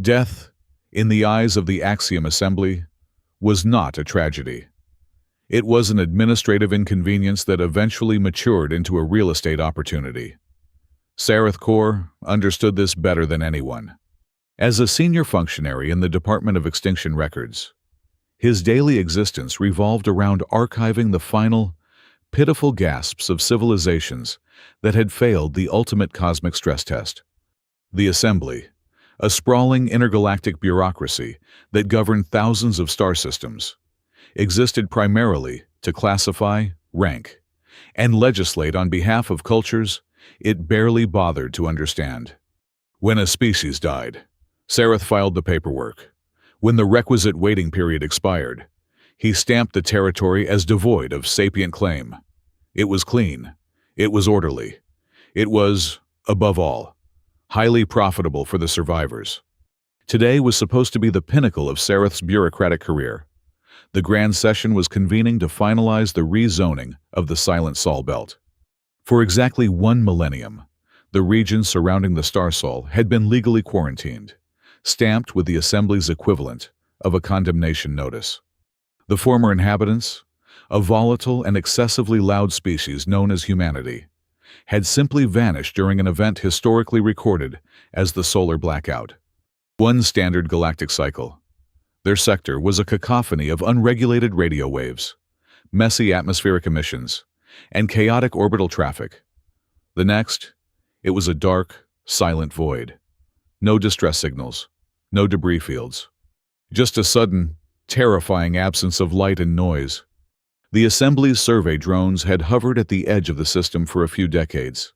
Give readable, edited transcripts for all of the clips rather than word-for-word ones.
Death, in the eyes of the Axiom Assembly, was not a tragedy. It was an administrative inconvenience that eventually matured into a real estate opportunity. Sareth Korr understood this better than anyone. As a senior functionary in the Department of Extinction Records, his daily existence revolved around archiving the final, pitiful gasps of civilizations that had failed the ultimate cosmic stress test. The Assembly, a sprawling intergalactic bureaucracy that governed thousands of star systems, existed primarily to classify, rank, and legislate on behalf of cultures it barely bothered to understand. When a species died, Sareth filed the paperwork. When the requisite waiting period expired, he stamped the territory as devoid of sapient claim. It was clean. It was orderly. It was, above all, highly profitable for the survivors. Today was supposed to be the pinnacle of Sareth's bureaucratic career. The Grand Session was convening to finalize the rezoning of the Silent Sol Belt. For exactly 1 millennium, the region surrounding the Star Sol had been legally quarantined, stamped with the Assembly's equivalent of a condemnation notice. The former inhabitants, a volatile and excessively loud species known as humanity, had simply vanished during an event historically recorded as the solar blackout. One standard galactic cycle. Their sector was a cacophony of unregulated radio waves, messy atmospheric emissions, and chaotic orbital traffic. The next, it was a dark, silent void. No distress signals, no debris fields. Just a sudden, terrifying absence of light and noise. The Assembly's survey drones had hovered at the edge of the system for a few decades,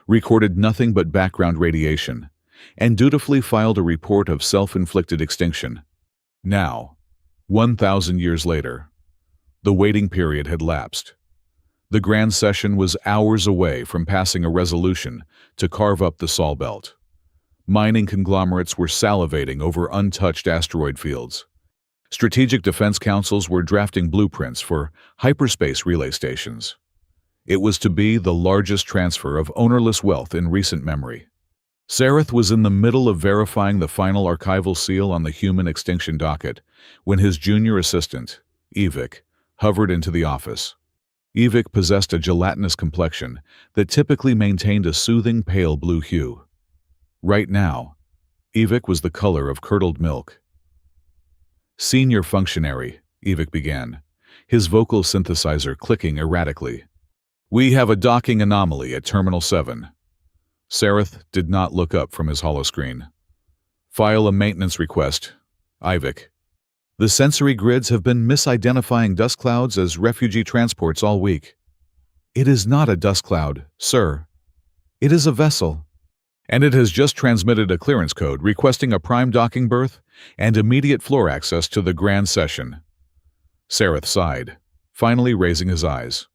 recorded nothing but background radiation, and dutifully filed a report of self-inflicted extinction. Now, 1,000 years later, the waiting period had lapsed. The Grand Session was hours away from passing a resolution to carve up the Sol Belt. Mining conglomerates were salivating over untouched asteroid fields. Strategic defense councils were drafting blueprints for hyperspace relay stations. It was to be the largest transfer of ownerless wealth in recent memory. Sareth was in the middle of verifying the final archival seal on the human extinction docket when his junior assistant, Evik, hovered into the office. Evik possessed a gelatinous complexion that typically maintained a soothing pale blue hue. Right now, Evik was the color of curdled milk. "Senior Functionary," Evik began, his vocal synthesizer clicking erratically. "We have a docking anomaly at Terminal 7. Sareth did not look up from his holoscreen. "File a maintenance request, Evik. The sensory grids have been misidentifying dust clouds as refugee transports all week." "It is not a dust cloud, sir. It is a vessel. And it has just transmitted a clearance code requesting a prime docking berth and immediate floor access to the Grand Session." Sareth sighed, finally raising his eyes.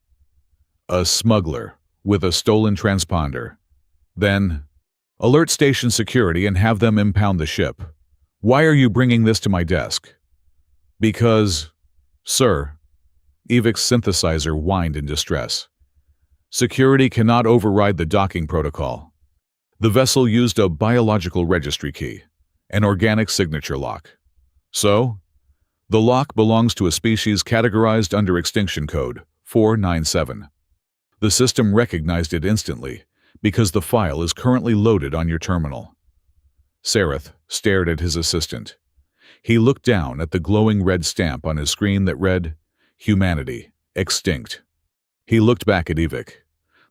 "A smuggler with a stolen transponder. Then, alert station security and have them impound the ship. Why are you bringing this to my desk?" "Because, sir," Evik's synthesizer whined in distress, "security cannot override the docking protocol. The vessel used a biological registry key, an organic signature lock. So, the lock belongs to a species categorized under Extinction Code 497. The system recognized it instantly because the file is currently loaded on your terminal." Sareth stared at his assistant. He looked down at the glowing red stamp on his screen that read, "Humanity, extinct." He looked back at Evik.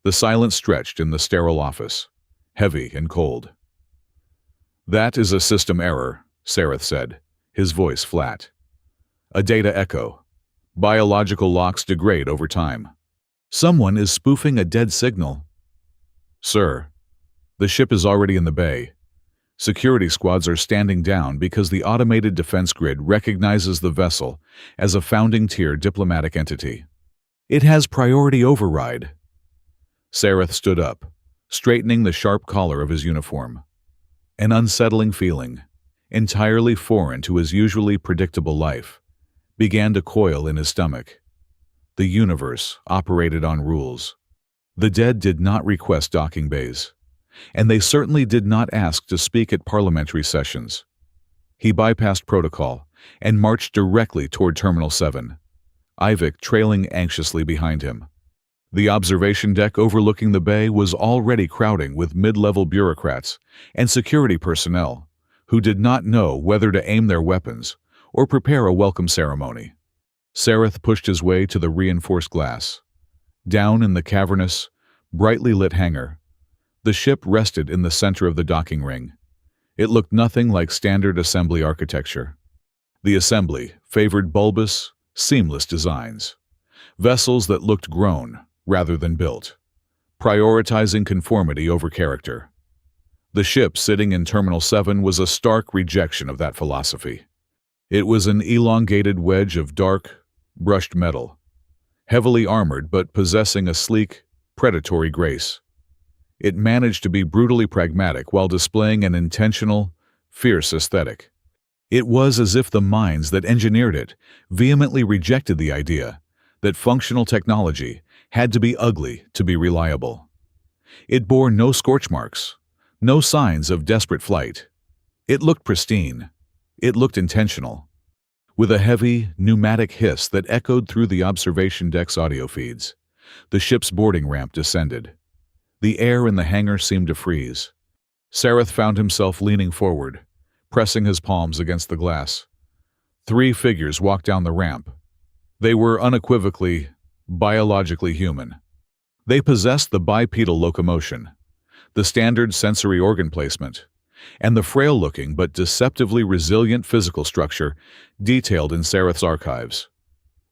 The silence stretched in the sterile office, heavy and cold. "That is a system error," Sareth said, his voice flat. "A data echo. Biological locks degrade over time." "Someone is spoofing a dead signal." "Sir, the ship is already in the bay. Security squads are standing down because the automated defense grid recognizes the vessel as a founding tier diplomatic entity. It has priority override." Sareth stood up, straightening the sharp collar of his uniform. An unsettling feeling, entirely foreign to his usually predictable life, began to coil in his stomach. The universe operated on rules. The dead did not request docking bays, and they certainly did not ask to speak at parliamentary sessions. He bypassed protocol and marched directly toward Terminal 7, Ivik trailing anxiously behind him. The observation deck overlooking the bay was already crowding with mid-level bureaucrats and security personnel who did not know whether to aim their weapons or prepare a welcome ceremony. Sareth pushed his way to the reinforced glass. Down in the cavernous, brightly lit hangar, the ship rested in the center of the docking ring. It looked nothing like standard assembly architecture. The assembly favored bulbous, seamless designs, vessels that looked grown rather than built, prioritizing conformity over character. The ship sitting in Terminal 7 was a stark rejection of that philosophy. It was an elongated wedge of dark, brushed metal, heavily armored but possessing a sleek, predatory grace. It managed to be brutally pragmatic while displaying an intentional, fierce aesthetic. It was as if the minds that engineered it vehemently rejected the idea that functional technology had to be ugly to be reliable. It bore no scorch marks, no signs of desperate flight. It looked pristine. It looked intentional. With a heavy, pneumatic hiss that echoed through the observation deck's audio feeds, the ship's boarding ramp descended. The air in the hangar seemed to freeze. Sareth found himself leaning forward, pressing his palms against the glass. 3 figures walked down the ramp. They were unequivocally, biologically human. They possessed the bipedal locomotion, the standard sensory organ placement, and the frail-looking but deceptively resilient physical structure detailed in Sareth's archives.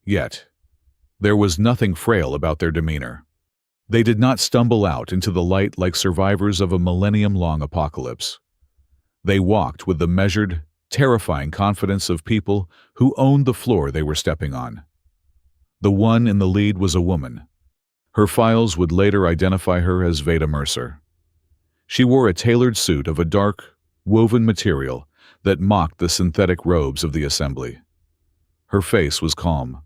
Yet, there was nothing frail about their demeanor. They did not stumble out into the light like survivors of a millennium-long apocalypse. They walked with the measured, terrifying confidence of people who owned the floor they were stepping on. The one in the lead was a woman. Her files would later identify her as Veda Mercer. She wore a tailored suit of a dark, woven material that mocked the synthetic robes of the assembly. Her face was calm,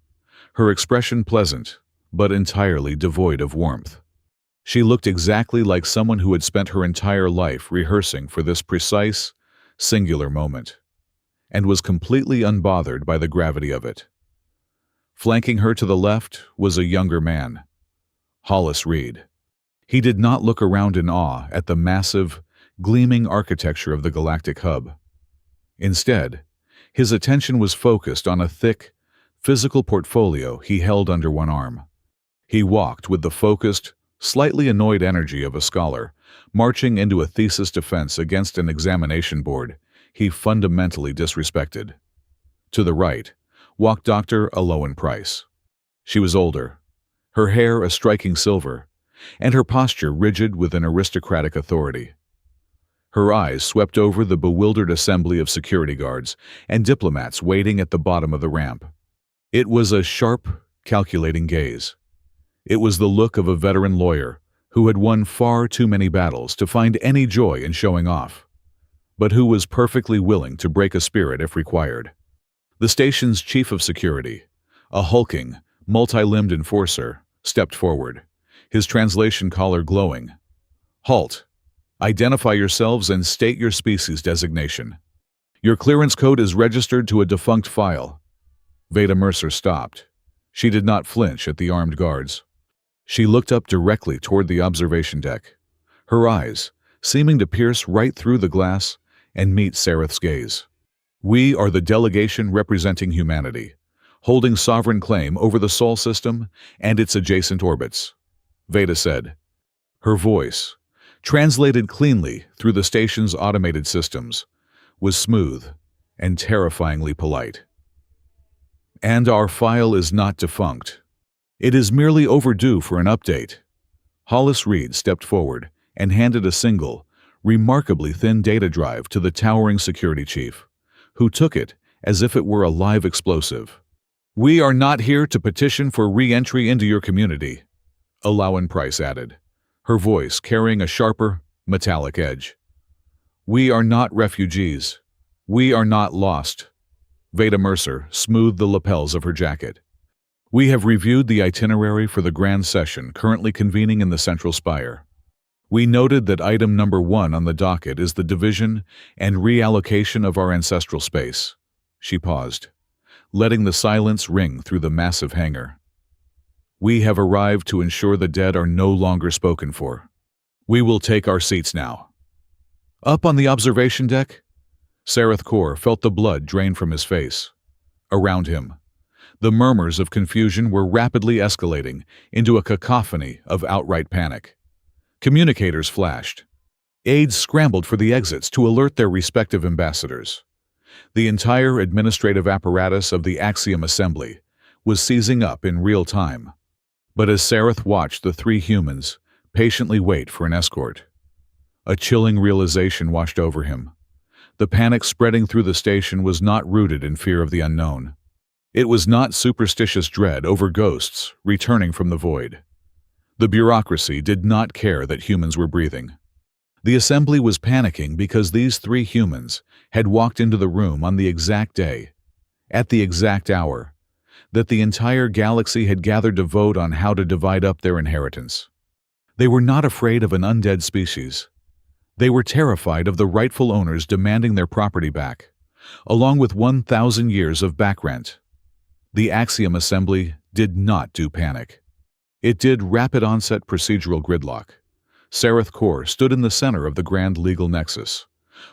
her expression pleasant, but entirely devoid of warmth. She looked exactly like someone who had spent her entire life rehearsing for this precise, singular moment, and was completely unbothered by the gravity of it. Flanking her to the left was a younger man, Hollis Reed. He did not look around in awe at the massive, gleaming architecture of the Galactic hub. Instead, his attention was focused on a thick, physical portfolio he held under one arm. He walked with the focused, slightly annoyed energy of a scholar, marching into a thesis defense against an examination board he fundamentally disrespected. To the right walked Dr. Aloan Price. She was older, her hair a striking silver, and her posture rigid with an aristocratic authority. Her eyes swept over the bewildered assembly of security guards and diplomats waiting at the bottom of the ramp. It was a sharp, calculating gaze. It was the look of a veteran lawyer who had won far too many battles to find any joy in showing off, but who was perfectly willing to break a spirit if required. The station's chief of security, a hulking, multi-limbed enforcer, stepped forward, his translation collar glowing. "Halt! Identify yourselves and state your species designation. Your clearance code is registered to a defunct file." Veda Mercer stopped. She did not flinch at the armed guards. She looked up directly toward the observation deck, her eyes seeming to pierce right through the glass and meet Sareth's gaze. "We are the delegation representing humanity, holding sovereign claim over the Sol system and its adjacent orbits," Veda said. Her voice, translated cleanly through the station's automated systems, was smooth and terrifyingly polite. "And our file is not defunct. It is merely overdue for an update." Hollis Reed stepped forward and handed a single, remarkably thin data drive to the towering security chief, who took it as if it were a live explosive. "We are not here to petition for re-entry into your community," Aloan Price added, her voice carrying a sharper, metallic edge. "We are not refugees. We are not lost." Veda Mercer smoothed the lapels of her jacket. "We have reviewed the itinerary for the grand session currently convening in the Central Spire. We noted that item number 1 on the docket is the division and reallocation of our ancestral space. She paused, letting the silence ring through the massive hangar. We have arrived to ensure the dead are no longer spoken for. We will take our seats now. Up on the observation deck, Sareth Korr felt the blood drain from his face. Around him, the murmurs of confusion were rapidly escalating into a cacophony of outright panic. Communicators flashed. Aides scrambled for the exits to alert their respective ambassadors. The entire administrative apparatus of the Axiom Assembly was seizing up in real time. But as Sareth watched the 3 humans patiently wait for an escort, a chilling realization washed over him. The panic spreading through the station was not rooted in fear of the unknown. It was not superstitious dread over ghosts returning from the void. The bureaucracy did not care that humans were breathing. The assembly was panicking because these 3 humans had walked into the room on the exact day, at the exact hour, that the entire galaxy had gathered to vote on how to divide up their inheritance. They were not afraid of an undead species. They were terrified of the rightful owners demanding their property back, along with 1,000 years of back rent. The Axiom Assembly did not do panic. It did rapid onset procedural gridlock. Sareth Korr stood in the center of the grand legal nexus,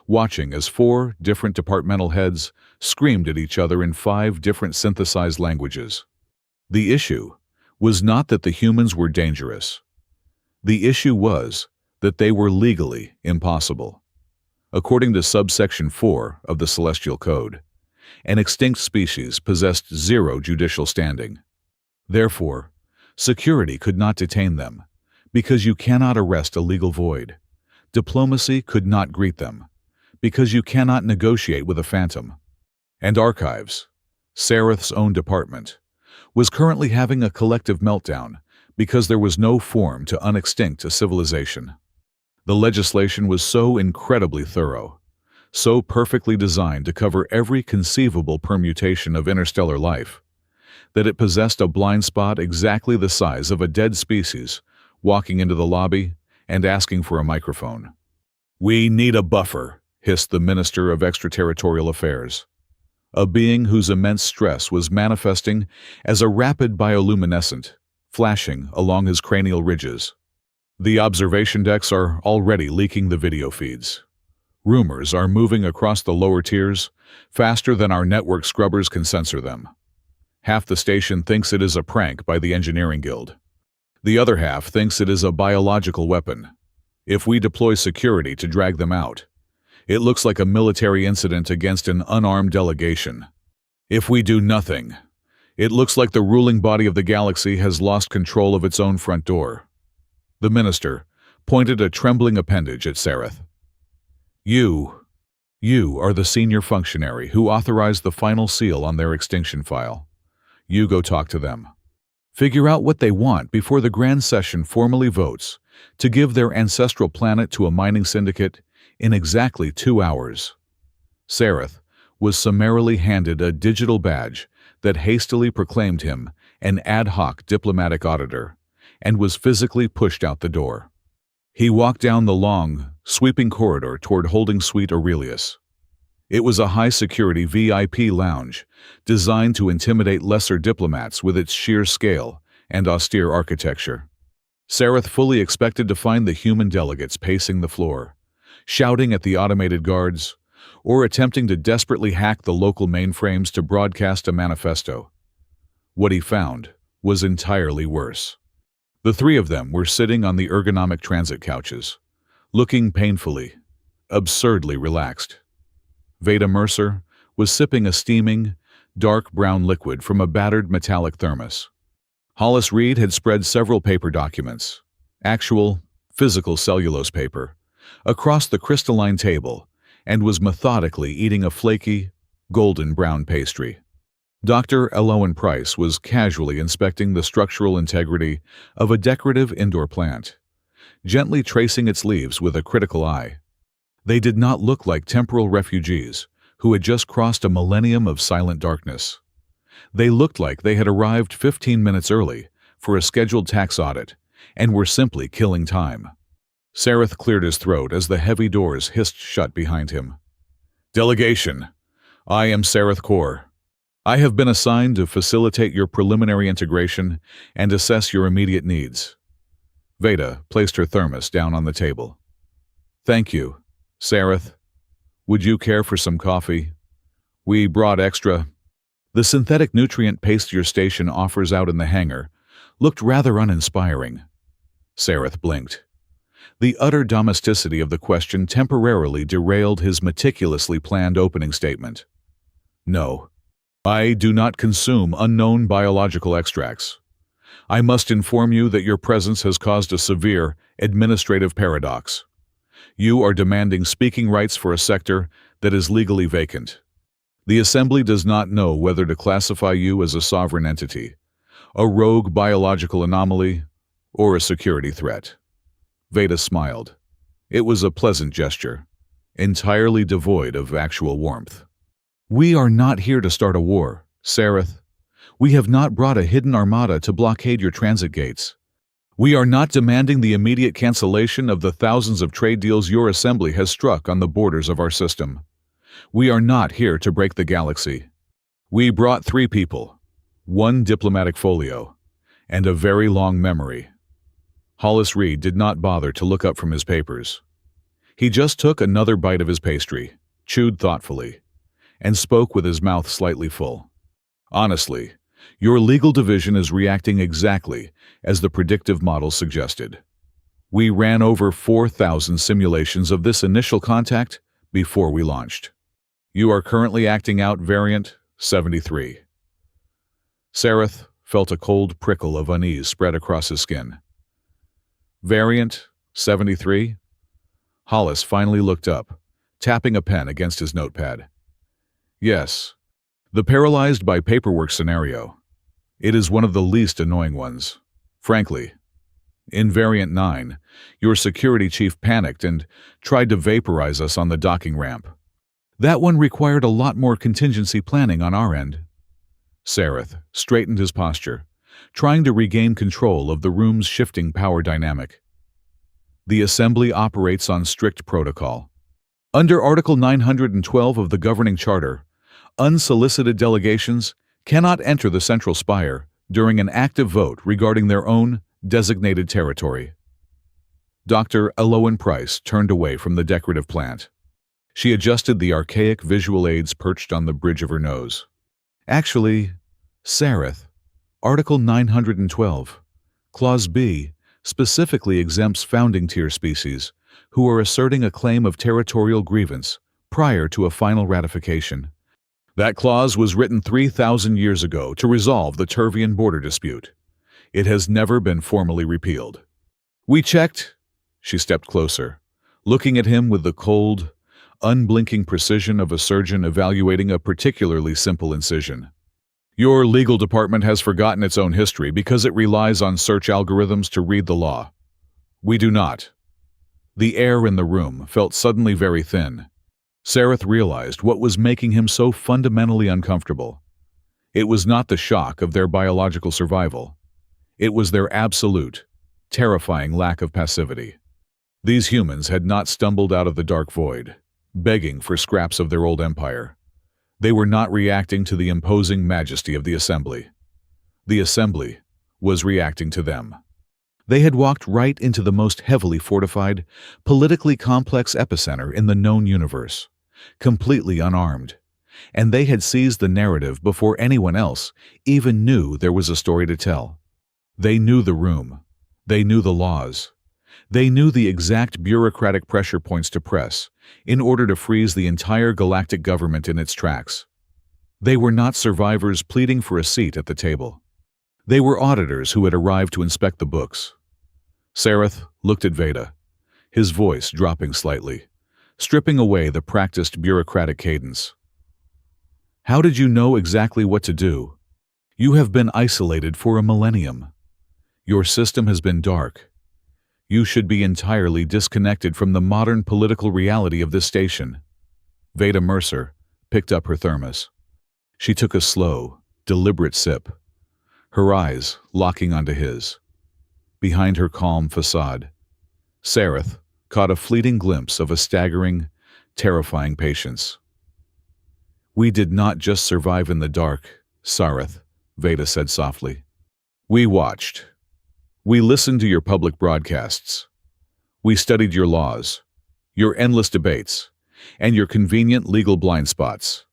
watching as 4 different departmental heads screamed at each other in 5 different synthesized languages. The issue was not that the humans were dangerous. The issue was that they were legally impossible. According to subsection 4 of the Celestial Code, an extinct species possessed 0 judicial standing. Therefore, security could not detain them, because you cannot arrest a legal void. Diplomacy could not greet them, because you cannot negotiate with a phantom. And Archives, Sareth's own department, was currently having a collective meltdown because there was no form to unextinct a civilization. The legislation was so incredibly thorough, so perfectly designed to cover every conceivable permutation of interstellar life, that it possessed a blind spot exactly the size of a dead species walking into the lobby and asking for a microphone. "We need a buffer," hissed the Minister of Extraterritorial Affairs, a being whose immense stress was manifesting as a rapid bioluminescent, flashing along his cranial ridges. The observation decks are already leaking the video feeds. Rumors are moving across the lower tiers faster than our network scrubbers can censor them. Half the station thinks it is a prank by the Engineering Guild. The other half thinks it is a biological weapon. If we deploy security to drag them out, it looks like a military incident against an unarmed delegation. If we do nothing, it looks like the ruling body of the galaxy has lost control of its own front door. The minister pointed a trembling appendage at Sareth. You are the senior functionary who authorized the final seal on their extinction file. You go talk to them. Figure out what they want before the grand session formally votes to give their ancestral planet to a mining syndicate in exactly 2 hours. Sareth was summarily handed a digital badge that hastily proclaimed him an ad hoc diplomatic auditor and was physically pushed out the door. He walked down the long, sweeping corridor toward Holding Suite Aurelius. It was a high-security VIP lounge designed to intimidate lesser diplomats with its sheer scale and austere architecture. Sareth fully expected to find the human delegates pacing the floor, shouting at the automated guards, or attempting to desperately hack the local mainframes to broadcast a manifesto. What he found was entirely worse. The 3 of them were sitting on the ergonomic transit couches, looking painfully, absurdly relaxed. Veda Mercer was sipping a steaming, dark brown liquid from a battered metallic thermos. Hollis Reed had spread several paper documents, actual, physical cellulose paper, across the crystalline table and was methodically eating a flaky, golden brown pastry. Dr. Elowen Price was casually inspecting the structural integrity of a decorative indoor plant, gently tracing its leaves with a critical eye. They did not look like temporal refugees who had just crossed a millennium of silent darkness. They looked like they had arrived 15 minutes early for a scheduled tax audit and were simply killing time. Sareth cleared his throat as the heavy doors hissed shut behind him. Delegation. I am Sareth Korr. I have been assigned to facilitate your preliminary integration and assess your immediate needs. Veda placed her thermos down on the table. Thank you, Sareth. Would you care for some coffee? We brought extra. The synthetic nutrient paste your station offers out in the hangar looked rather uninspiring. Sareth blinked. The utter domesticity of the question temporarily derailed his meticulously planned opening statement. No, I do not consume unknown biological extracts. I must inform you that your presence has caused a severe administrative paradox. You are demanding speaking rights for a sector that is legally vacant. The Assembly does not know whether to classify you as a sovereign entity, a rogue biological anomaly, or a security threat. Veda smiled. It was a pleasant gesture, entirely devoid of actual warmth. We are not here to start a war, Sareth. We have not brought a hidden armada to blockade your transit gates. We are not demanding the immediate cancellation of the thousands of trade deals your Assembly has struck on the borders of our system. We are not here to break the galaxy. We brought 3 people, 1 diplomatic folio, and a very long memory. Hollis Reed did not bother to look up from his papers. He just took another bite of his pastry, chewed thoughtfully, and spoke with his mouth slightly full. Honestly, your legal division is reacting exactly as the predictive model suggested. We ran over 4,000 simulations of this initial contact before we launched. You are currently acting out variant 73. Sareth felt a cold prickle of unease spread across his skin. Variant 73? Hollis finally looked up, tapping a pen against his notepad. Yes, the paralyzed by paperwork scenario. It is one of the least annoying ones, frankly. In Variant 9, your security chief panicked and tried to vaporize us on the docking ramp. That one required a lot more contingency planning on our end. Sareth straightened his posture, trying to regain control of the room's shifting power dynamic. The Assembly operates on strict protocol. Under Article 912 of the Governing Charter, unsolicited delegations cannot enter the Central Spire during an active vote regarding their own designated territory. Dr. Elowen Price turned away from the decorative plant. She adjusted the archaic visual aids perched on the bridge of her nose. Actually, Sareth, Article 912, Clause B, specifically exempts founding-tier species who are asserting a claim of territorial grievance prior to a final ratification. That clause was written 3,000 years ago to resolve the Turvian border dispute. It has never been formally repealed. We checked. She stepped closer, looking at him with the cold, unblinking precision of a surgeon evaluating a particularly simple incision. Your legal department has forgotten its own history because it relies on search algorithms to read the law. We do not. The air in the room felt suddenly very thin. Sareth realized what was making him so fundamentally uncomfortable. It was not the shock of their biological survival. It was their absolute, terrifying lack of passivity. These humans had not stumbled out of the dark void, begging for scraps of their old empire. They were not reacting to the imposing majesty of the Assembly. The Assembly was reacting to them. They had walked right into the most heavily fortified, politically complex epicenter in the known universe, completely unarmed, and they had seized the narrative before anyone else even knew there was a story to tell. They knew the room. They knew the laws. They knew the exact bureaucratic pressure points to press in order to freeze the entire galactic government in its tracks. They were not survivors pleading for a seat at the table. They were auditors who had arrived to inspect the books. Sareth looked at Veda, his voice dropping slightly, stripping away the practiced bureaucratic cadence. How did you know exactly what to do? You have been isolated for a millennium. Your system has been dark. You should be entirely disconnected from the modern political reality of this station. Veda Mercer picked up her thermos. She took a slow, deliberate sip, her eyes locking onto his. Behind her calm facade, Sareth caught a fleeting glimpse of a staggering, terrifying patience. "We did not just survive in the dark, Sareth," Veda said softly. "We watched. We listened to your public broadcasts. We studied your laws, your endless debates, and your convenient legal blind spots."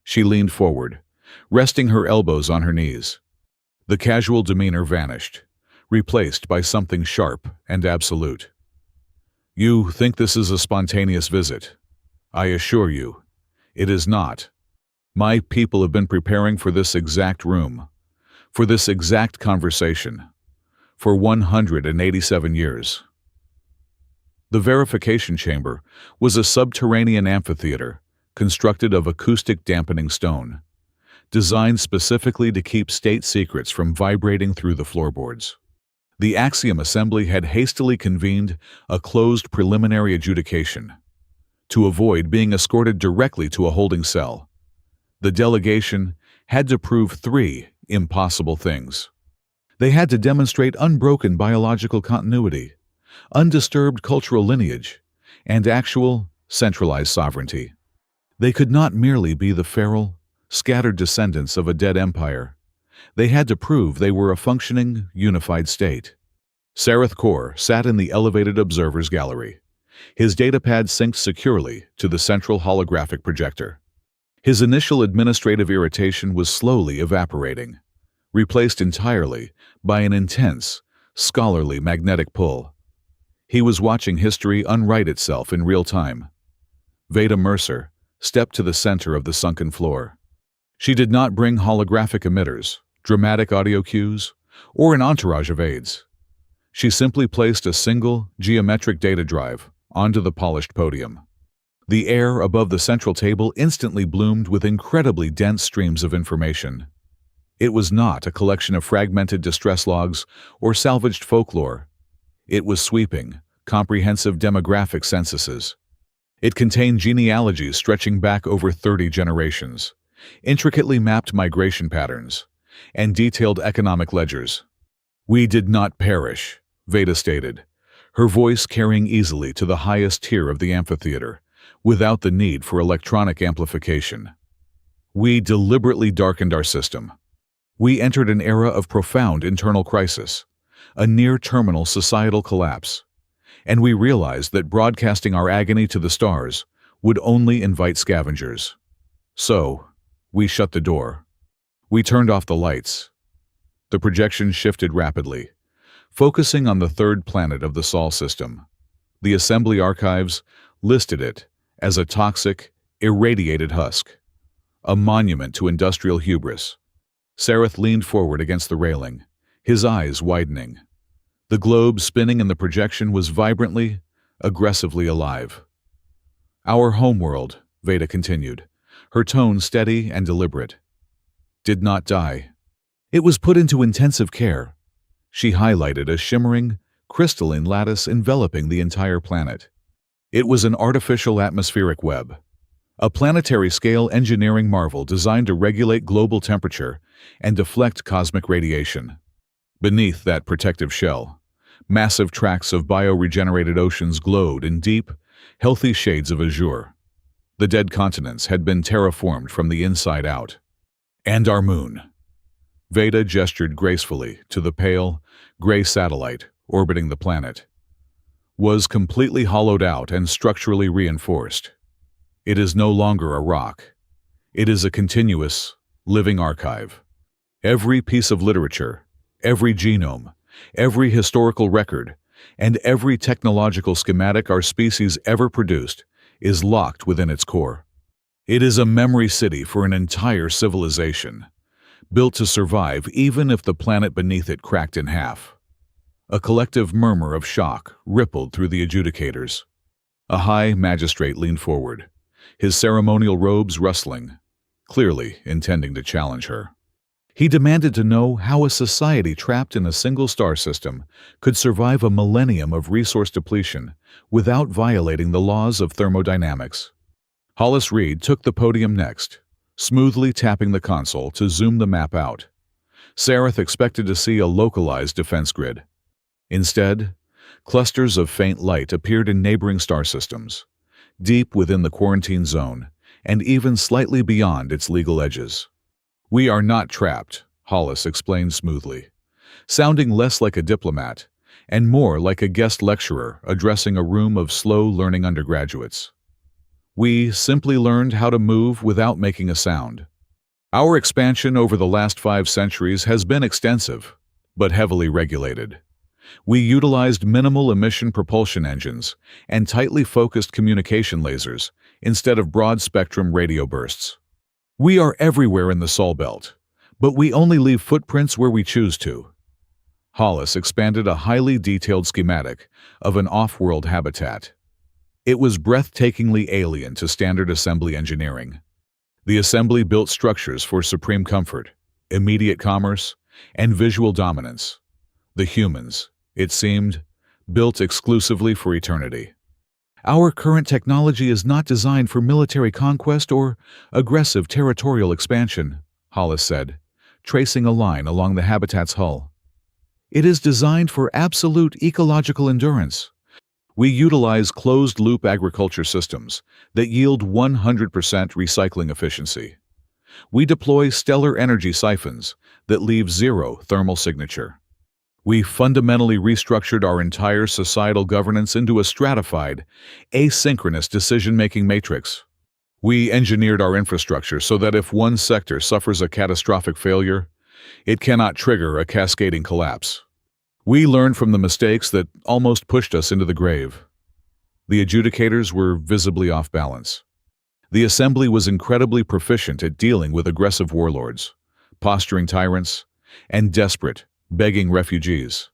She leaned forward, resting her elbows on her knees. The casual demeanor vanished, replaced by something sharp and absolute. "You think this is a spontaneous visit. I assure you, it is not. My people have been preparing for this exact room, for this exact conversation, for 187 years. The verification chamber was a subterranean amphitheater constructed of acoustic dampening stone, designed specifically to keep state secrets from vibrating through the floorboards. The Axiom Assembly had hastily convened a closed preliminary adjudication to avoid being escorted directly to a holding cell. The delegation had to prove three impossible things. They had to demonstrate unbroken biological continuity, undisturbed cultural lineage, and actual, centralized sovereignty. They could not merely be the feral, scattered descendants of a dead empire. They had to prove they were a functioning, unified state. Sareth Korr sat in the elevated observer's gallery, his datapad synced securely to the central holographic projector. His initial administrative irritation was slowly evaporating, replaced entirely by an intense, scholarly magnetic pull. He was watching history unwrite itself in real time. Veda Mercer stepped to the center of the sunken floor. She did not bring holographic emitters, dramatic audio cues, or an entourage of aides. She simply placed a single, geometric data drive onto the polished podium. The air above the central table instantly bloomed with incredibly dense streams of information. It was not a collection of fragmented distress logs or salvaged folklore. It was sweeping, comprehensive demographic censuses. It contained genealogies stretching back over 30 generations, intricately mapped migration patterns, and detailed economic ledgers. "We did not perish," Veda stated, her voice carrying easily to the highest tier of the amphitheater, without the need for electronic amplification. "We deliberately darkened our system. We entered an era of profound internal crisis, a near-terminal societal collapse, and we realized that broadcasting our agony to the stars would only invite scavengers. So, we shut the door. We turned off the lights." The projection shifted rapidly, focusing on the third planet of the Sol system. The Assembly archives listed it as a toxic, irradiated husk, a monument to industrial hubris. Sareth leaned forward against the railing, his eyes widening. The globe spinning in the projection was vibrantly, aggressively alive. "Our homeworld," Veda continued, her tone steady and deliberate, "did not die. It was put into intensive care." She highlighted a shimmering, crystalline lattice enveloping the entire planet. It was an artificial atmospheric web, a planetary-scale engineering marvel designed to regulate global temperature and deflect cosmic radiation. Beneath that protective shell, massive tracts of bioregenerated oceans glowed in deep, healthy shades of azure. The dead continents had been terraformed from the inside out. "And our moon." Veda gestured gracefully to the pale, gray satellite orbiting the planet. "Was completely hollowed out and structurally reinforced. It is no longer a rock. It is a continuous, living archive. Every piece of literature, every genome, every historical record, and every technological schematic our species ever produced is locked within its core. It is a memory city for an entire civilization, built to survive even if the planet beneath it cracked in half." A collective murmur of shock rippled through the adjudicators. A high magistrate leaned forward, his ceremonial robes rustling, clearly intending to challenge her. He demanded to know how a society trapped in a single star system could survive a millennium of resource depletion without violating the laws of thermodynamics. Hollis Reed took the podium next, smoothly tapping the console to zoom the map out. Sareth expected to see a localized defense grid. Instead, Clusters of faint light appeared in neighboring star systems, deep within the quarantine zone, and even slightly beyond its legal edges. "We are not trapped," Hollis explained smoothly, sounding less like a diplomat and more like a guest lecturer addressing a room of slow-learning undergraduates. "We simply learned how to move without making a sound. Our expansion over the last 5 centuries has been extensive, but heavily regulated. We utilized minimal emission propulsion engines and tightly focused communication lasers instead of broad-spectrum radio bursts. We are everywhere in the Sol Belt, but we only leave footprints where we choose to." Hollis expanded a highly detailed schematic of an off-world habitat. It was breathtakingly alien to standard assembly engineering. The assembly built structures for supreme comfort, immediate commerce, and visual dominance. The humans, it seemed, built exclusively for eternity. "Our current technology is not designed for military conquest or aggressive territorial expansion," Hollis said, tracing a line along the habitat's hull. "It is designed for absolute ecological endurance. We utilize closed-loop agriculture systems that yield 100% recycling efficiency. We deploy stellar energy siphons that leave 0 thermal signature. We fundamentally restructured our entire societal governance into a stratified, asynchronous decision-making matrix. We engineered our infrastructure so that if one sector suffers a catastrophic failure, it cannot trigger a cascading collapse. We learned from the mistakes that almost pushed us into the grave." The adjudicators were visibly off balance. The assembly was incredibly proficient at dealing with aggressive warlords, posturing tyrants, and desperate, begging refugees.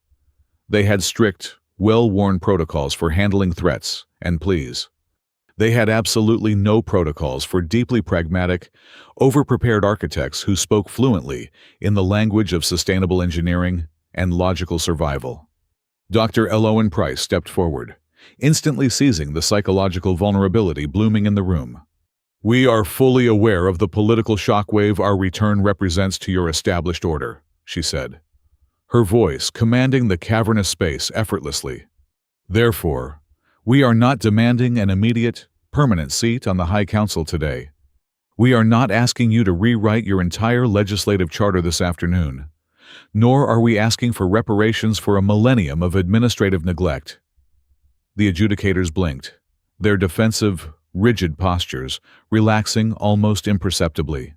They had strict, well-worn protocols for handling threats and pleas. They had absolutely no protocols for deeply pragmatic, over-prepared architects who spoke fluently in the language of sustainable engineering and logical survival. Dr. L. Owen Price stepped forward, instantly seizing the psychological vulnerability blooming in the room. "We are fully aware of the political shockwave our return represents to your established order," she said, her voice commanding the cavernous space effortlessly. "Therefore, we are not demanding an immediate, permanent seat on the High Council today. We are not asking you to rewrite your entire legislative charter this afternoon, nor are we asking for reparations for a millennium of administrative neglect." The adjudicators blinked, their defensive, rigid postures relaxing almost imperceptibly.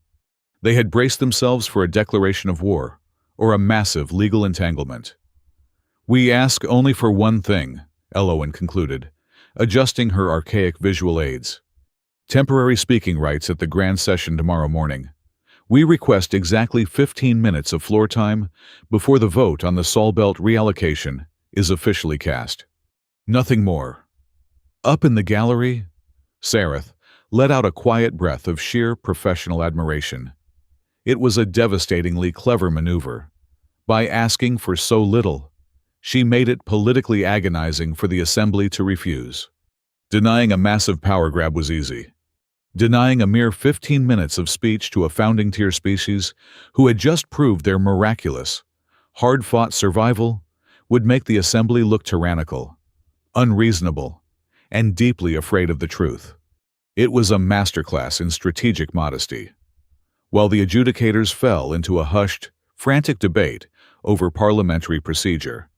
They had braced themselves for a declaration of war or a massive legal entanglement. "We ask only for one thing," Owen concluded, adjusting her archaic visual aids. "Temporary speaking rights at the grand session tomorrow morning. We request exactly 15 minutes of floor time before the vote on the Sol Belt reallocation is officially cast. Nothing more." Up in the gallery, Sareth let out a quiet breath of sheer professional admiration. It was a devastatingly clever maneuver. By asking for so little, she made it politically agonizing for the assembly to refuse. Denying a massive power grab was easy. Denying a mere 15 minutes of speech to a founding-tier species who had just proved their miraculous, hard-fought survival would make the assembly look tyrannical, unreasonable, and deeply afraid of the truth. It was a masterclass in strategic modesty. While the adjudicators fell into a hushed, frantic debate over parliamentary procedure,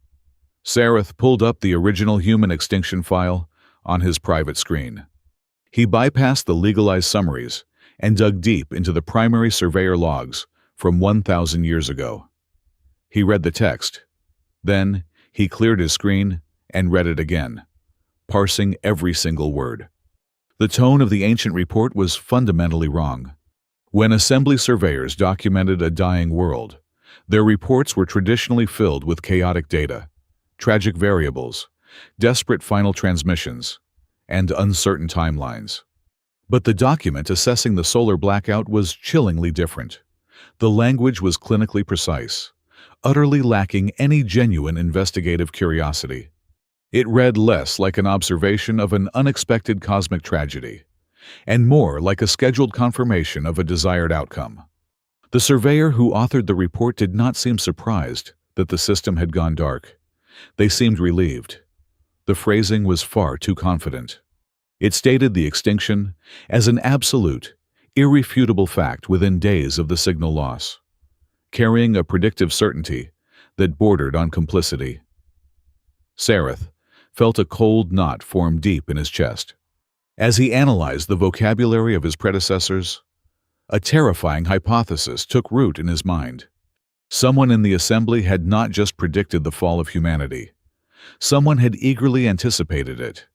Sareth pulled up the original human extinction file on his private screen. He bypassed the legalized summaries and dug deep into the primary surveyor logs from 1,000 years ago. He read the text. Then he cleared his screen and read it again, parsing every single word. The tone of the ancient report was fundamentally wrong. When assembly surveyors documented a dying world, their reports were traditionally filled with chaotic data, tragic variables, desperate final transmissions, and uncertain timelines. But the document assessing the solar blackout was chillingly different. The language was clinically precise, utterly lacking any genuine investigative curiosity. It read less like an observation of an unexpected cosmic tragedy, and more like a scheduled confirmation of a desired outcome. The surveyor who authored the report did not seem surprised that the system had gone dark. They seemed relieved. The phrasing was far too confident. It stated the extinction as an absolute, irrefutable fact within days of the signal loss, carrying a predictive certainty that bordered on complicity. Sareth felt a cold knot form deep in his chest. As he analyzed the vocabulary of his predecessors, a terrifying hypothesis took root in his mind. Someone in the assembly had not just predicted the fall of humanity. Someone had eagerly anticipated it,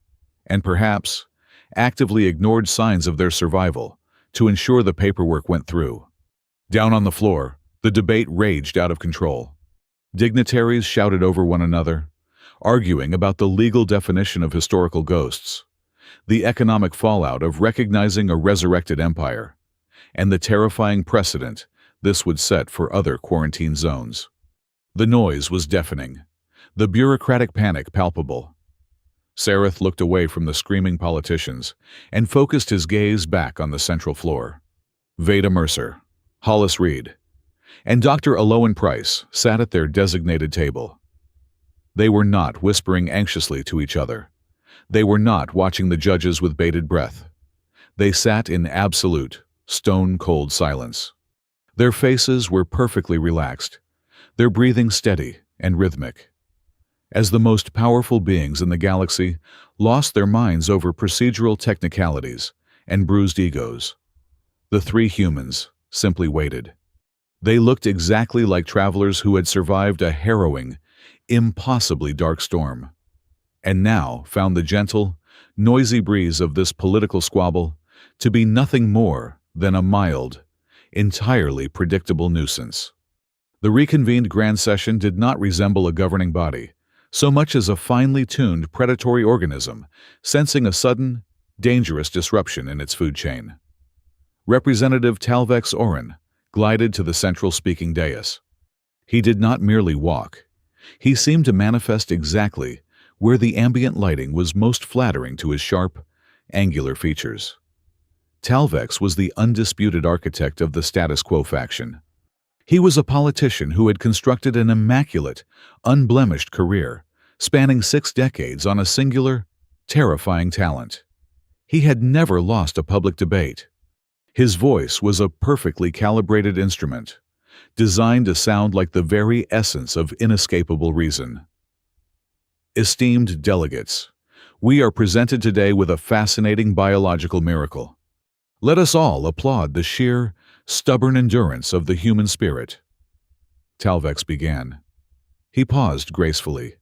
and perhaps actively ignored signs of their survival to ensure the paperwork went through. Down on the floor, the debate raged out of control. Dignitaries shouted over one another, arguing about the legal definition of historical ghosts, the economic fallout of recognizing a resurrected empire, and the terrifying precedent this would set for other quarantine zones. The noise was deafening, the bureaucratic panic palpable. Sareth looked away from the screaming politicians and focused his gaze back on the central floor. Veda Mercer, Hollis Reed, and Dr. Aloan Price sat at their designated table. They were not whispering anxiously to each other. They were not watching the judges with bated breath. They sat in absolute, stone-cold silence. Their faces were perfectly relaxed, their breathing steady and rhythmic. As the most powerful beings in the galaxy lost their minds over procedural technicalities and bruised egos, the three humans simply waited. They looked exactly like travelers who had survived a harrowing, impossibly dark storm, and now found the gentle, noisy breeze of this political squabble to be nothing more than a mild, entirely predictable nuisance. The reconvened grand session did not resemble a governing body, so much as a finely tuned predatory organism sensing a sudden, dangerous disruption in its food chain. Representative Talvex Orun glided to the central speaking dais. He did not merely walk. He seemed to manifest exactly where the ambient lighting was most flattering to his sharp, angular features. Talvex was the undisputed architect of the status quo faction. He was a politician who had constructed an immaculate, unblemished career, spanning 6 decades on a singular, terrifying talent. He had never lost a public debate. His voice was a perfectly calibrated instrument, designed to sound like the very essence of inescapable reason. Esteemed delegates, we are presented today with a fascinating biological miracle. Let us all applaud the sheer, stubborn endurance of the human spirit. Talvex began. He paused gracefully,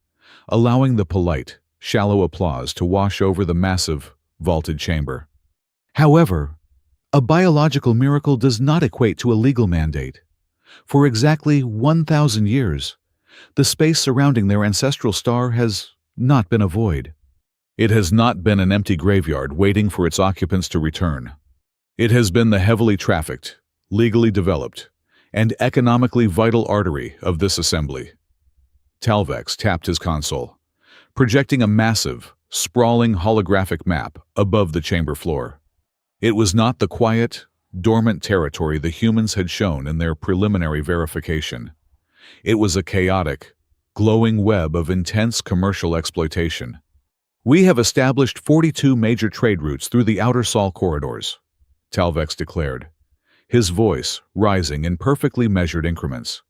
allowing the polite, shallow applause to wash over the massive, vaulted chamber. However, a biological miracle does not equate to a legal mandate. For exactly 1,000 years, the space surrounding their ancestral star has not been a void. It has not been an empty graveyard waiting for its occupants to return. It has been the heavily trafficked, legally developed, and economically vital artery of this assembly. Talvex tapped his console, projecting a massive, sprawling holographic map above the chamber floor. It was not the quiet, dormant territory the humans had shown in their preliminary verification. It was a chaotic, glowing web of intense commercial exploitation. We have established 42 major trade routes through the outer Sol corridors, Talvex declared, his voice rising in perfectly measured increments.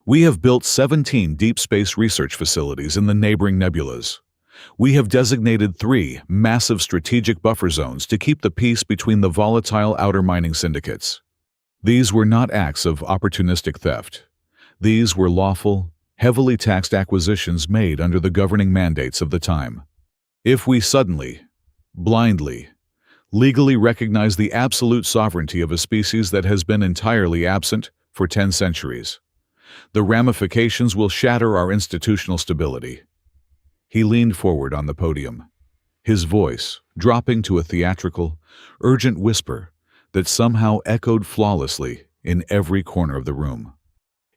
We have built 17 deep space research facilities in the neighboring nebulas. We have designated 3 massive strategic buffer zones to keep the peace between the volatile outer mining syndicates. These were not acts of opportunistic theft. These were lawful, heavily taxed acquisitions made under the governing mandates of the time. If we suddenly, blindly, legally recognize the absolute sovereignty of a species that has been entirely absent for 10 centuries, the ramifications will shatter our institutional stability. He leaned forward on the podium, his voice dropping to a theatrical, urgent whisper that somehow echoed flawlessly in every corner of the room.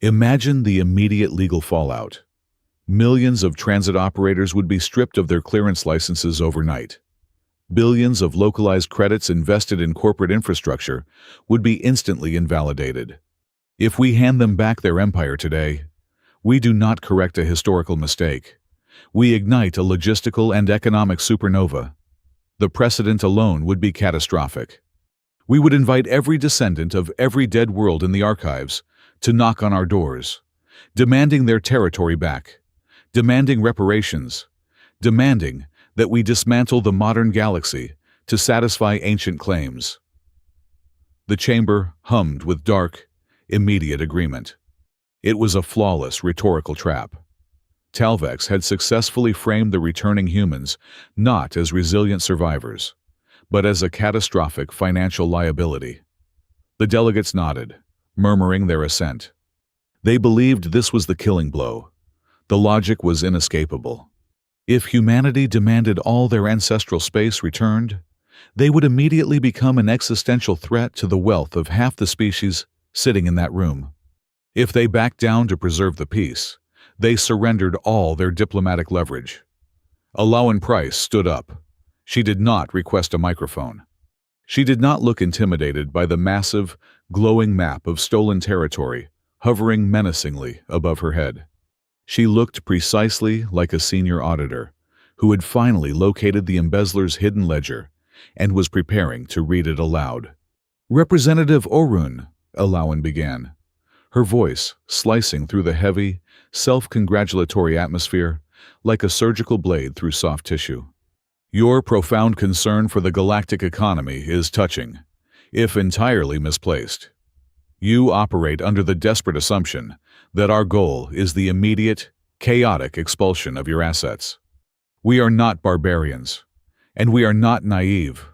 Imagine the immediate legal fallout. Millions of transit operators would be stripped of their clearance licenses overnight. Billions of localized credits invested in corporate infrastructure would be instantly invalidated. If we hand them back their empire today, we do not correct a historical mistake. We ignite a logistical and economic supernova. The precedent alone would be catastrophic. We would invite every descendant of every dead world in the archives to knock on our doors, demanding their territory back, demanding reparations, demanding that we dismantle the modern galaxy to satisfy ancient claims. The chamber hummed with dark, immediate agreement. It was a flawless rhetorical trap. Talvex had successfully framed the returning humans not as resilient survivors, but as a catastrophic financial liability. The delegates nodded, murmuring their assent. They believed this was the killing blow. The logic was inescapable. If humanity demanded all their ancestral space returned, they would immediately become an existential threat to the wealth of half the species sitting in that room. If they backed down to preserve the peace, they surrendered all their diplomatic leverage. Alawan Price stood up. She did not request a microphone. She did not look intimidated by the massive, glowing map of stolen territory hovering menacingly above her head. She looked precisely like a senior auditor who had finally located the embezzler's hidden ledger and was preparing to read it aloud. "Representative Orun," Alawan began, her voice slicing through the heavy, self-congratulatory atmosphere like a surgical blade through soft tissue. "Your profound concern for the galactic economy is touching, if entirely misplaced. You operate under the desperate assumption that our goal is the immediate, chaotic expulsion of your assets. We are not barbarians, and we are not naive.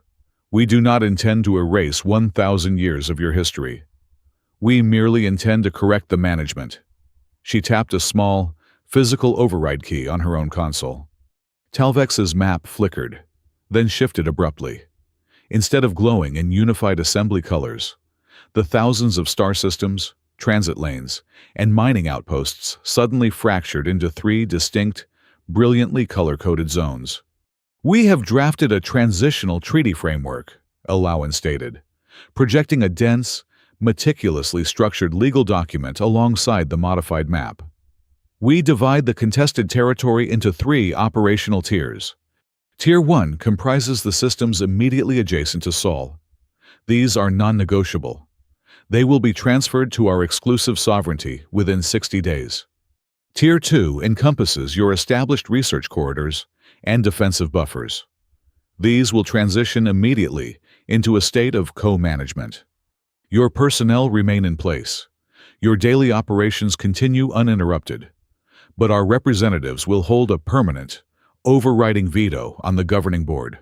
We do not intend to erase 1,000 years of your history. We merely intend to correct the management." She tapped a small, physical override key on her own console. Talvex's map flickered, then shifted abruptly. Instead of glowing in unified assembly colors, the thousands of star systems, transit lanes, and mining outposts suddenly fractured into three distinct, brilliantly color-coded zones. "We have drafted a transitional treaty framework," Alawan stated, projecting a dense, meticulously structured legal document alongside the modified map. "We divide the contested territory into 3 operational tiers. Tier 1 comprises the systems immediately adjacent to Sol. These are non-negotiable. They will be transferred to our exclusive sovereignty within 60 days. Tier 2 encompasses your established research corridors and defensive buffers. These will transition immediately into a state of co-management. Your personnel remain in place. Your daily operations continue uninterrupted, but our representatives will hold a permanent, overriding veto on the governing board."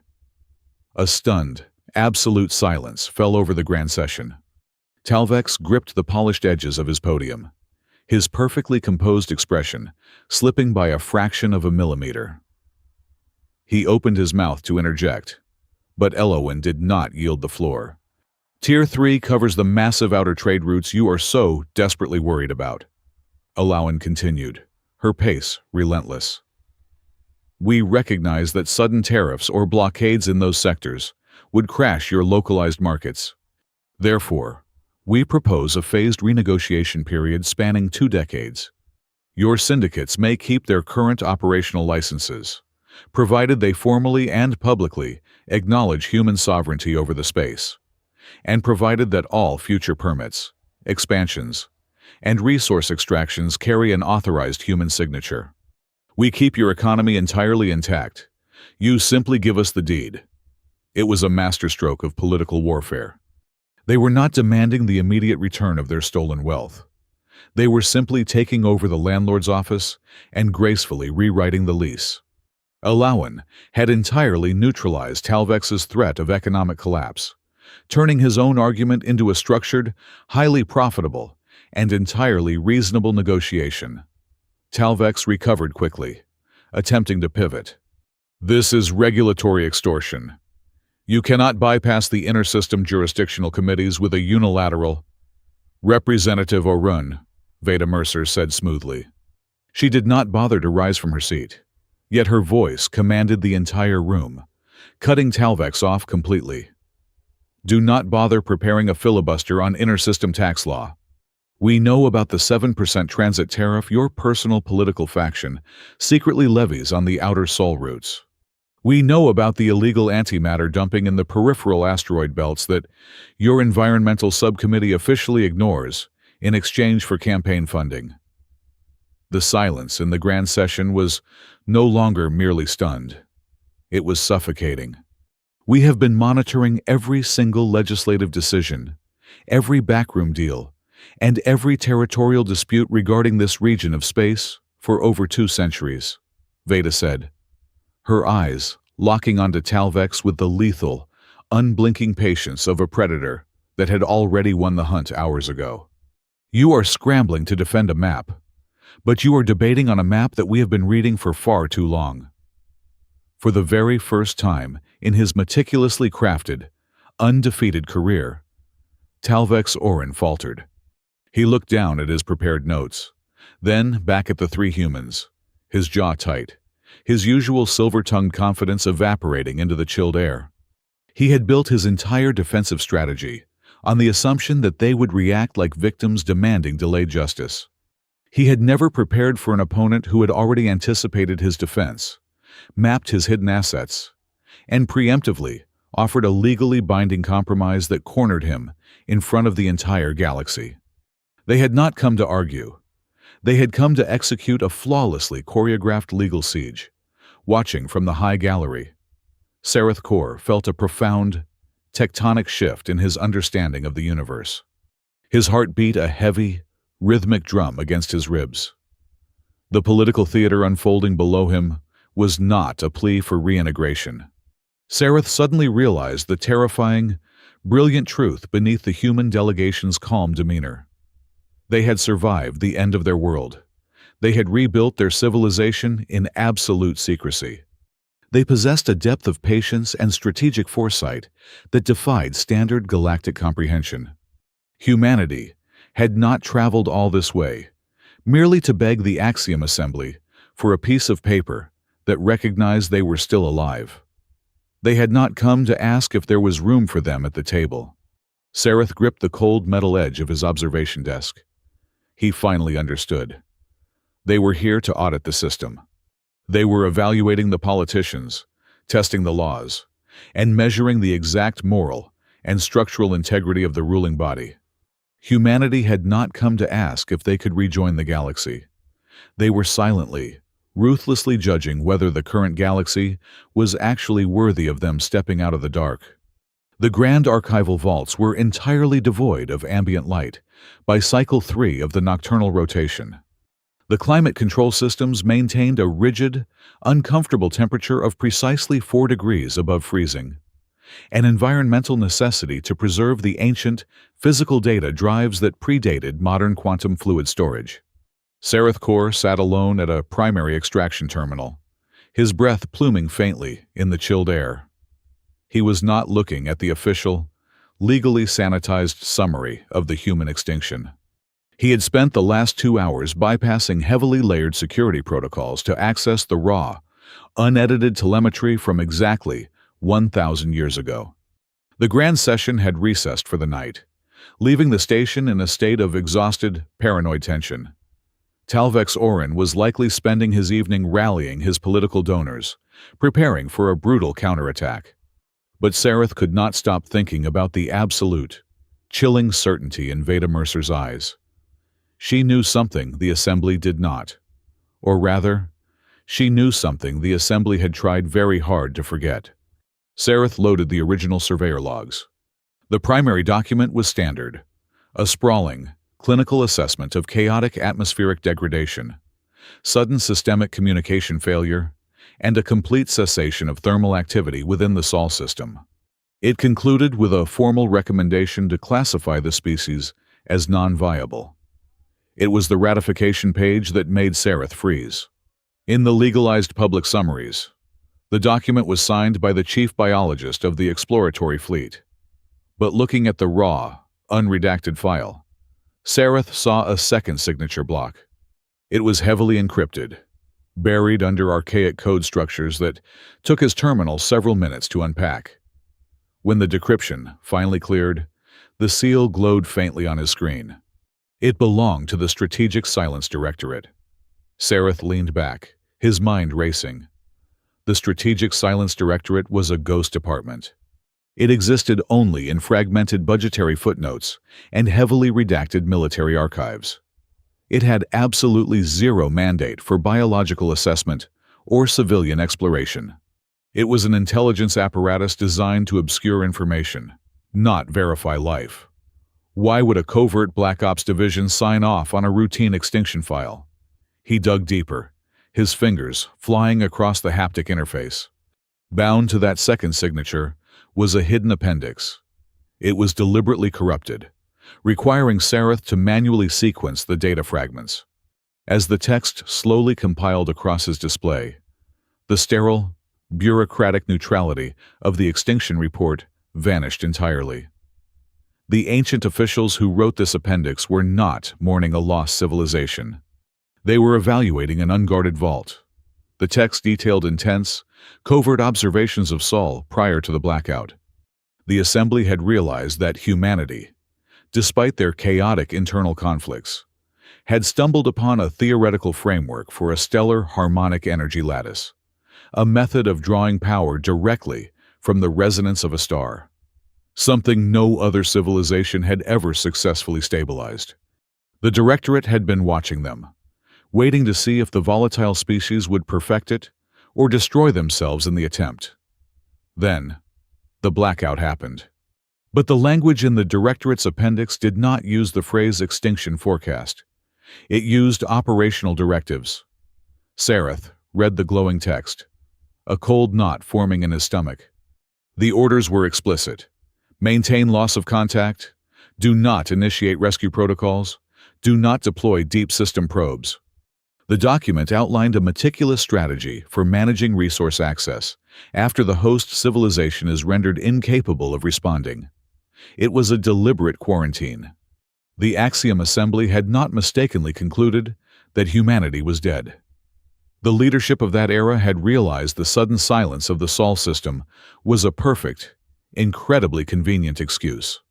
A stunned, absolute silence fell over the grand session. Talvex gripped the polished edges of his podium, his perfectly composed expression slipping by a fraction of a millimeter. He opened his mouth to interject, but Alawan did not yield the floor. "Tier 3 covers the massive outer trade routes you are so desperately worried about," Alawan continued, her pace relentless. "We recognize that sudden tariffs or blockades in those sectors would crash your localized markets. Therefore, we propose a phased renegotiation period spanning 2 decades. Your syndicates may keep their current operational licenses, provided they formally and publicly acknowledge human sovereignty over the space, and provided that all future permits, expansions, and resource extractions carry an authorized human signature. We keep your economy entirely intact. You simply give us the deed." It was a masterstroke of political warfare. They were not demanding the immediate return of their stolen wealth. They were simply taking over the landlord's office and gracefully rewriting the lease. Alawan had entirely neutralized Talvex's threat of economic collapse, turning his own argument into a structured, highly profitable, and entirely reasonable negotiation. Talvex recovered quickly, attempting to pivot. "This is regulatory extortion. You cannot bypass the inter-system jurisdictional committees with a unilateral—" "Representative Orun," Veda Mercer said smoothly. She did not bother to rise from her seat, yet her voice commanded the entire room, cutting Talvex off completely. "Do not bother preparing a filibuster on inter-system tax law. We know about the 7% transit tariff your personal political faction secretly levies on the outer sol routes. We know about the illegal antimatter dumping in the peripheral asteroid belts that your environmental subcommittee officially ignores in exchange for campaign funding. The silence in the grand session was no longer merely stunned. It was suffocating. We have been monitoring every single legislative decision, every backroom deal, and every territorial dispute regarding this region of space for over 2 centuries, Veda said, her eyes locking onto Talvex with the lethal, unblinking patience of a predator that had already won the hunt hours ago. You are scrambling to defend a map, but you are debating on a map that we have been reading for far too long. For the very first time in his meticulously crafted, undefeated career, Talvex Orun faltered. He looked down at his prepared notes, then back at the 3 humans, his jaw tight, his usual silver-tongued confidence evaporating into the chilled air. He had built his entire defensive strategy on the assumption that they would react like victims demanding delayed justice. He had never prepared for an opponent who had already anticipated his defense, mapped his hidden assets, and preemptively offered a legally binding compromise that cornered him in front of the entire galaxy. They had not come to argue. They had come to execute a flawlessly choreographed legal siege. Watching from the high gallery, Sareth Korr felt a profound, tectonic shift in his understanding of the universe. His heart beat a heavy, rhythmic drum against his ribs. The political theater unfolding below him was not a plea for reintegration. Sareth suddenly realized the terrifying, brilliant truth beneath the human delegation's calm demeanor. They had survived the end of their world. They had rebuilt their civilization in absolute secrecy. They possessed a depth of patience and strategic foresight that defied standard galactic comprehension. Humanity had not traveled all this way, merely to beg the Axiom Assembly for a piece of paper that recognized they were still alive. They had not come to ask if there was room for them at the table. Sareth gripped the cold metal edge of his observation desk. He finally understood. They were here to audit the system. They were evaluating the politicians, testing the laws, and measuring the exact moral and structural integrity of the ruling body. Humanity had not come to ask if they could rejoin the galaxy. They were silently, ruthlessly judging whether the current galaxy was actually worthy of them stepping out of the dark. The grand archival vaults were entirely devoid of ambient light by cycle 3 of the nocturnal rotation. The climate control systems maintained a rigid, uncomfortable temperature of precisely 4 degrees above freezing, an environmental necessity to preserve the ancient, physical data drives that predated modern quantum fluid storage. Sareth Korr sat alone at a primary extraction terminal, his breath pluming faintly in the chilled air. He was not looking at the official, legally sanitized summary of the human extinction. He had spent the last 2 hours bypassing heavily layered security protocols to access the raw, unedited telemetry from exactly 1,000 years ago. The grand session had recessed for the night, leaving the station in a state of exhausted, paranoid tension. Talvex Orun was likely spending his evening rallying his political donors, preparing for a brutal counterattack. But Sareth could not stop thinking about the absolute, chilling certainty in Veda Mercer's eyes. She knew something the Assembly did not. Or rather, she knew something the Assembly had tried very hard to forget. Sareth loaded the original surveyor logs. The primary document was standard, a sprawling, clinical assessment of chaotic atmospheric degradation, sudden systemic communication failure, and a complete cessation of thermal activity within the Sol system. It concluded with a formal recommendation to classify the species as non-viable. It was the ratification page that made Sareth freeze. In the legalized public summaries, the document was signed by the chief biologist of the exploratory fleet. But looking at the raw, unredacted file, Sareth saw a second signature block. It was heavily encrypted, buried under archaic code structures that took his terminal several minutes to unpack. When the decryption finally cleared, the seal glowed faintly on his screen. It belonged to the Strategic Silence Directorate. Sareth leaned back, his mind racing. The Strategic Silence Directorate was a ghost department. It existed only in fragmented budgetary footnotes and heavily redacted military archives. It had absolutely zero mandate for biological assessment or civilian exploration. It was an intelligence apparatus designed to obscure information, not verify life. Why would a covert Black Ops division sign off on a routine extinction file? He dug deeper, his fingers flying across the haptic interface. Bound to that second signature was a hidden appendix. It was deliberately corrupted, requiring Sareth to manually sequence the data fragments. As the text slowly compiled across his display, the sterile, bureaucratic neutrality of the extinction report vanished entirely. The ancient officials who wrote this appendix were not mourning a lost civilization. They were evaluating an unguarded vault. The text detailed intense, covert observations of Sol prior to the blackout. The assembly had realized that humanity, despite their chaotic internal conflicts, had stumbled upon a theoretical framework for a stellar harmonic energy lattice, a method of drawing power directly from the resonance of a star, something no other civilization had ever successfully stabilized. The Directorate had been watching them, waiting to see if the volatile species would perfect it or destroy themselves in the attempt. Then, the blackout happened. But the language in the Directorate's appendix did not use the phrase extinction forecast. It used operational directives. Sareth read the glowing text, a cold knot forming in his stomach. The orders were explicit. Maintain loss of contact. Do not initiate rescue protocols. Do not deploy deep system probes. The document outlined a meticulous strategy for managing resource access after the host civilization is rendered incapable of responding. It was a deliberate quarantine. The Axiom Assembly had not mistakenly concluded that humanity was dead. The leadership of that era had realized the sudden silence of the Sol system was a perfect, incredibly convenient excuse.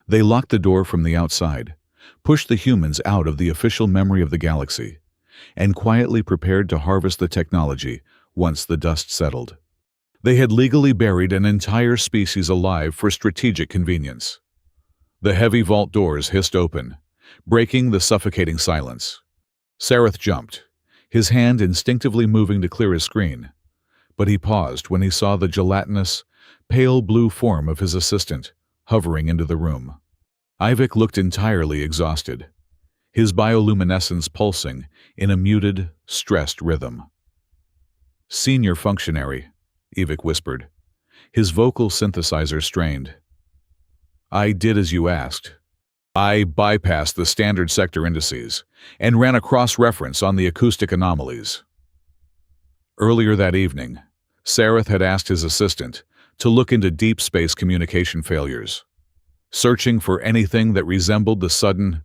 They locked the door from the outside, pushed the humans out of the official memory of the galaxy, and quietly prepared to harvest the technology once the dust settled. They had legally buried an entire species alive for strategic convenience. The heavy vault doors hissed open, breaking the suffocating silence. Sareth jumped, his hand instinctively moving to clear his screen, but he paused when he saw the gelatinous, pale blue form of his assistant hovering into the room. Ivik looked entirely exhausted, his bioluminescence pulsing in a muted, stressed rhythm. "Senior Functionary," Ivik whispered, his vocal synthesizer strained. "I did as you asked. I bypassed the standard sector indices and ran a cross-reference on the acoustic anomalies." Earlier that evening, Sareth had asked his assistant to look into deep space communication failures, searching for anything that resembled the sudden,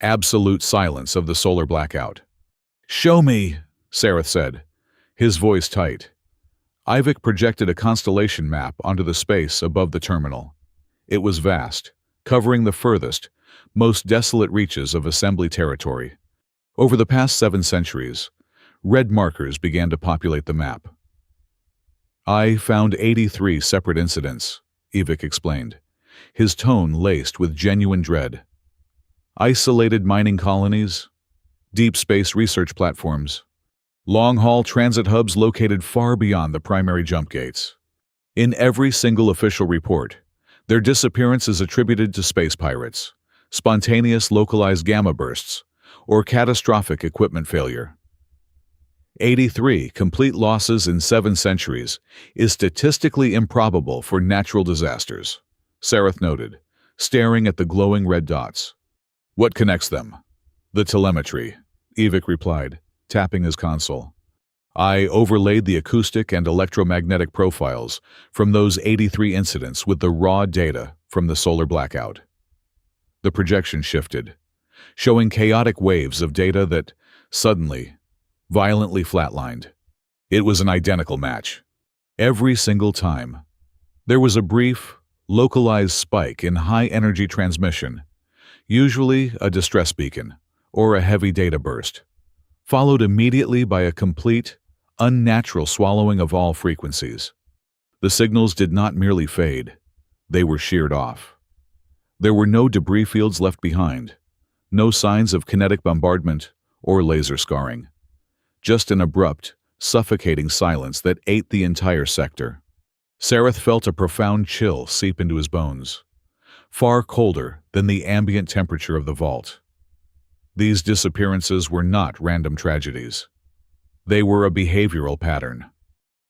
absolute silence of the solar blackout. "Show me," Sareth said, his voice tight. Ivik projected a constellation map onto the space above the terminal. It was vast, covering the furthest, most desolate reaches of assembly territory. Over the past 7 centuries, red markers began to populate the map. "I found 83 separate incidents," Ivik explained, his tone laced with genuine dread. "Isolated mining colonies, deep space research platforms, long-haul transit hubs located far beyond the primary jump gates. In every single official report, their disappearance is attributed to space pirates, spontaneous localized gamma bursts, or catastrophic equipment failure. 83 complete losses in 7 centuries is statistically improbable for natural disasters," Sareth noted, staring at the glowing red dots. "What connects them?" "The telemetry," Ivik replied, tapping his console. "I overlaid the acoustic and electromagnetic profiles from those 83 incidents with the raw data from the solar blackout." The projection shifted, showing chaotic waves of data that, suddenly, violently flatlined. It was an identical match. Every single time. There was a brief, localized spike in high-energy transmission, usually a distress beacon or a heavy data burst, followed immediately by a complete, unnatural swallowing of all frequencies. The signals did not merely fade, they were sheared off. There were no debris fields left behind, no signs of kinetic bombardment or laser scarring. Just an abrupt, suffocating silence that ate the entire sector. Sareth felt a profound chill seep into his bones, far colder than the ambient temperature of the vault. These disappearances were not random tragedies. They were a behavioral pattern.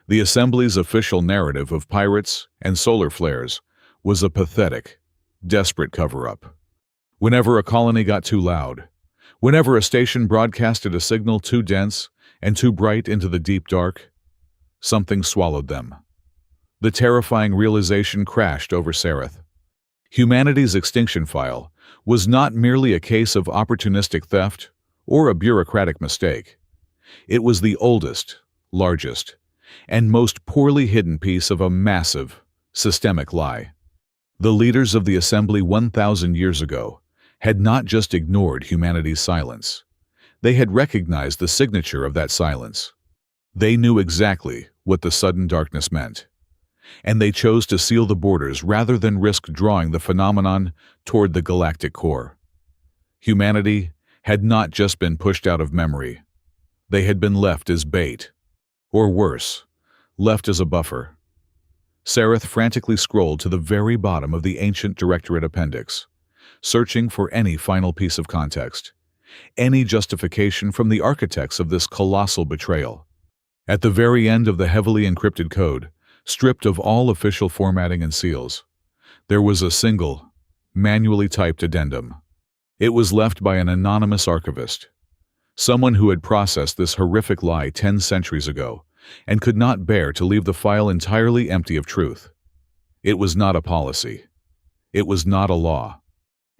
The Assembly's official narrative of pirates and solar flares was a pathetic, desperate cover-up. Whenever a colony got too loud, whenever a station broadcasted a signal too dense and too bright into the deep dark, something swallowed them. The terrifying realization crashed over Sareth. Humanity's extinction file was not merely a case of opportunistic theft or a bureaucratic mistake. It was the oldest, largest, and most poorly hidden piece of a massive, systemic lie. The leaders of the Assembly 1,000 years ago had not just ignored humanity's silence. They had recognized the signature of that silence. They knew exactly what the sudden darkness meant, and they chose to seal the borders rather than risk drawing the phenomenon toward the galactic core. Humanity had not just been pushed out of memory. They had been left as bait, or worse, left as a buffer. Sareth frantically scrolled to the very bottom of the ancient Directorate appendix, searching for any final piece of context, any justification from the architects of this colossal betrayal. At the very end of the heavily encrypted code, stripped of all official formatting and seals, there was a single, manually typed addendum. It was left by an anonymous archivist, someone who had processed this horrific lie 10 centuries ago and could not bear to leave the file entirely empty of truth. It was not a policy. It was not a law.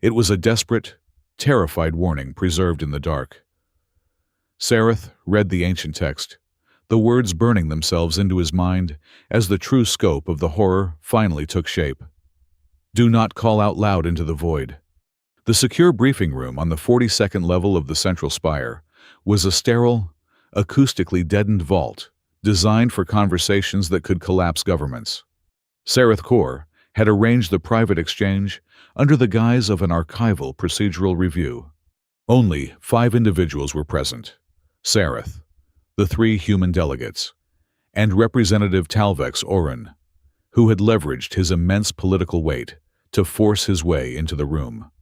It was a desperate, terrified warning preserved in the dark. Sareth read the ancient text, the words burning themselves into his mind as the true scope of the horror finally took shape. Do not call out loud into the void. The secure briefing room on the 42nd level of the central spire was a sterile, acoustically deadened vault designed for conversations that could collapse governments. Sareth Korr had arranged the private exchange under the guise of an archival procedural review. Only 5 individuals were present: Sareth, the 3 human delegates, and Representative Talvex Orun, who had leveraged his immense political weight to force his way into the room,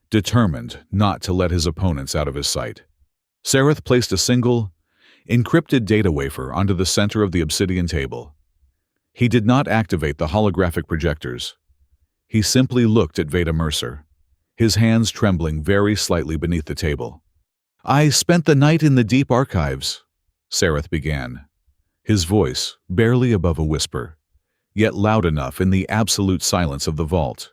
determined not to let his opponents out of his sight. Sareth placed a single, encrypted data wafer onto the center of the obsidian table. He did not activate the holographic projectors. He simply looked at Veda Mercer, his hands trembling very slightly beneath the table. "I spent the night in the deep archives," Sareth began, his voice barely above a whisper, yet loud enough in the absolute silence of the vault.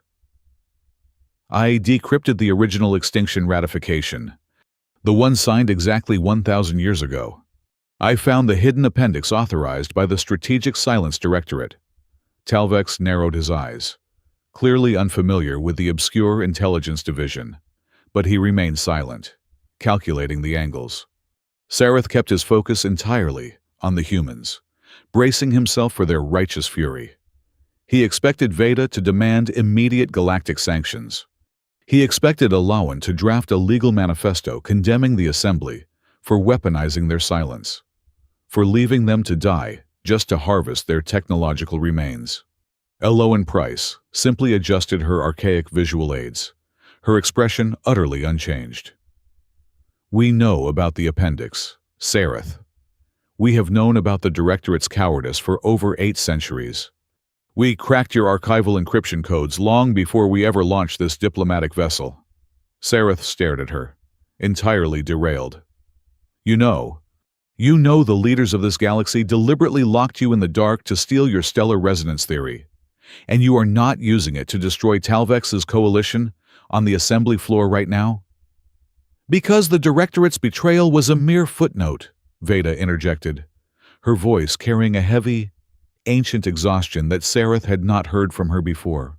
"I decrypted the original extinction ratification, the one signed exactly 1,000 years ago. I found the hidden appendix authorized by the Strategic Silence Directorate." Talvex narrowed his eyes, clearly unfamiliar with the obscure intelligence division, but he remained silent, calculating the angles. Sareth kept his focus entirely on the humans, bracing himself for their righteous fury. He expected Veda to demand immediate galactic sanctions. He expected Alawan to draft a legal manifesto condemning the Assembly for weaponizing their silence, for leaving them to die just to harvest their technological remains. Alawan Price simply adjusted her archaic visual aids, her expression utterly unchanged. "We know about the appendix, Sareth. We have known about the Directorate's cowardice for over 8 centuries. We cracked your archival encryption codes long before we ever launched this diplomatic vessel." Sareth stared at her, entirely derailed. You know the leaders of this galaxy deliberately locked you in the dark to steal your stellar resonance theory, and you are not using it to destroy Talvex's coalition on the assembly floor right now?" "Because the Directorate's betrayal was a mere footnote," Veda interjected, her voice carrying a heavy, ancient exhaustion that Sareth had not heard from her before.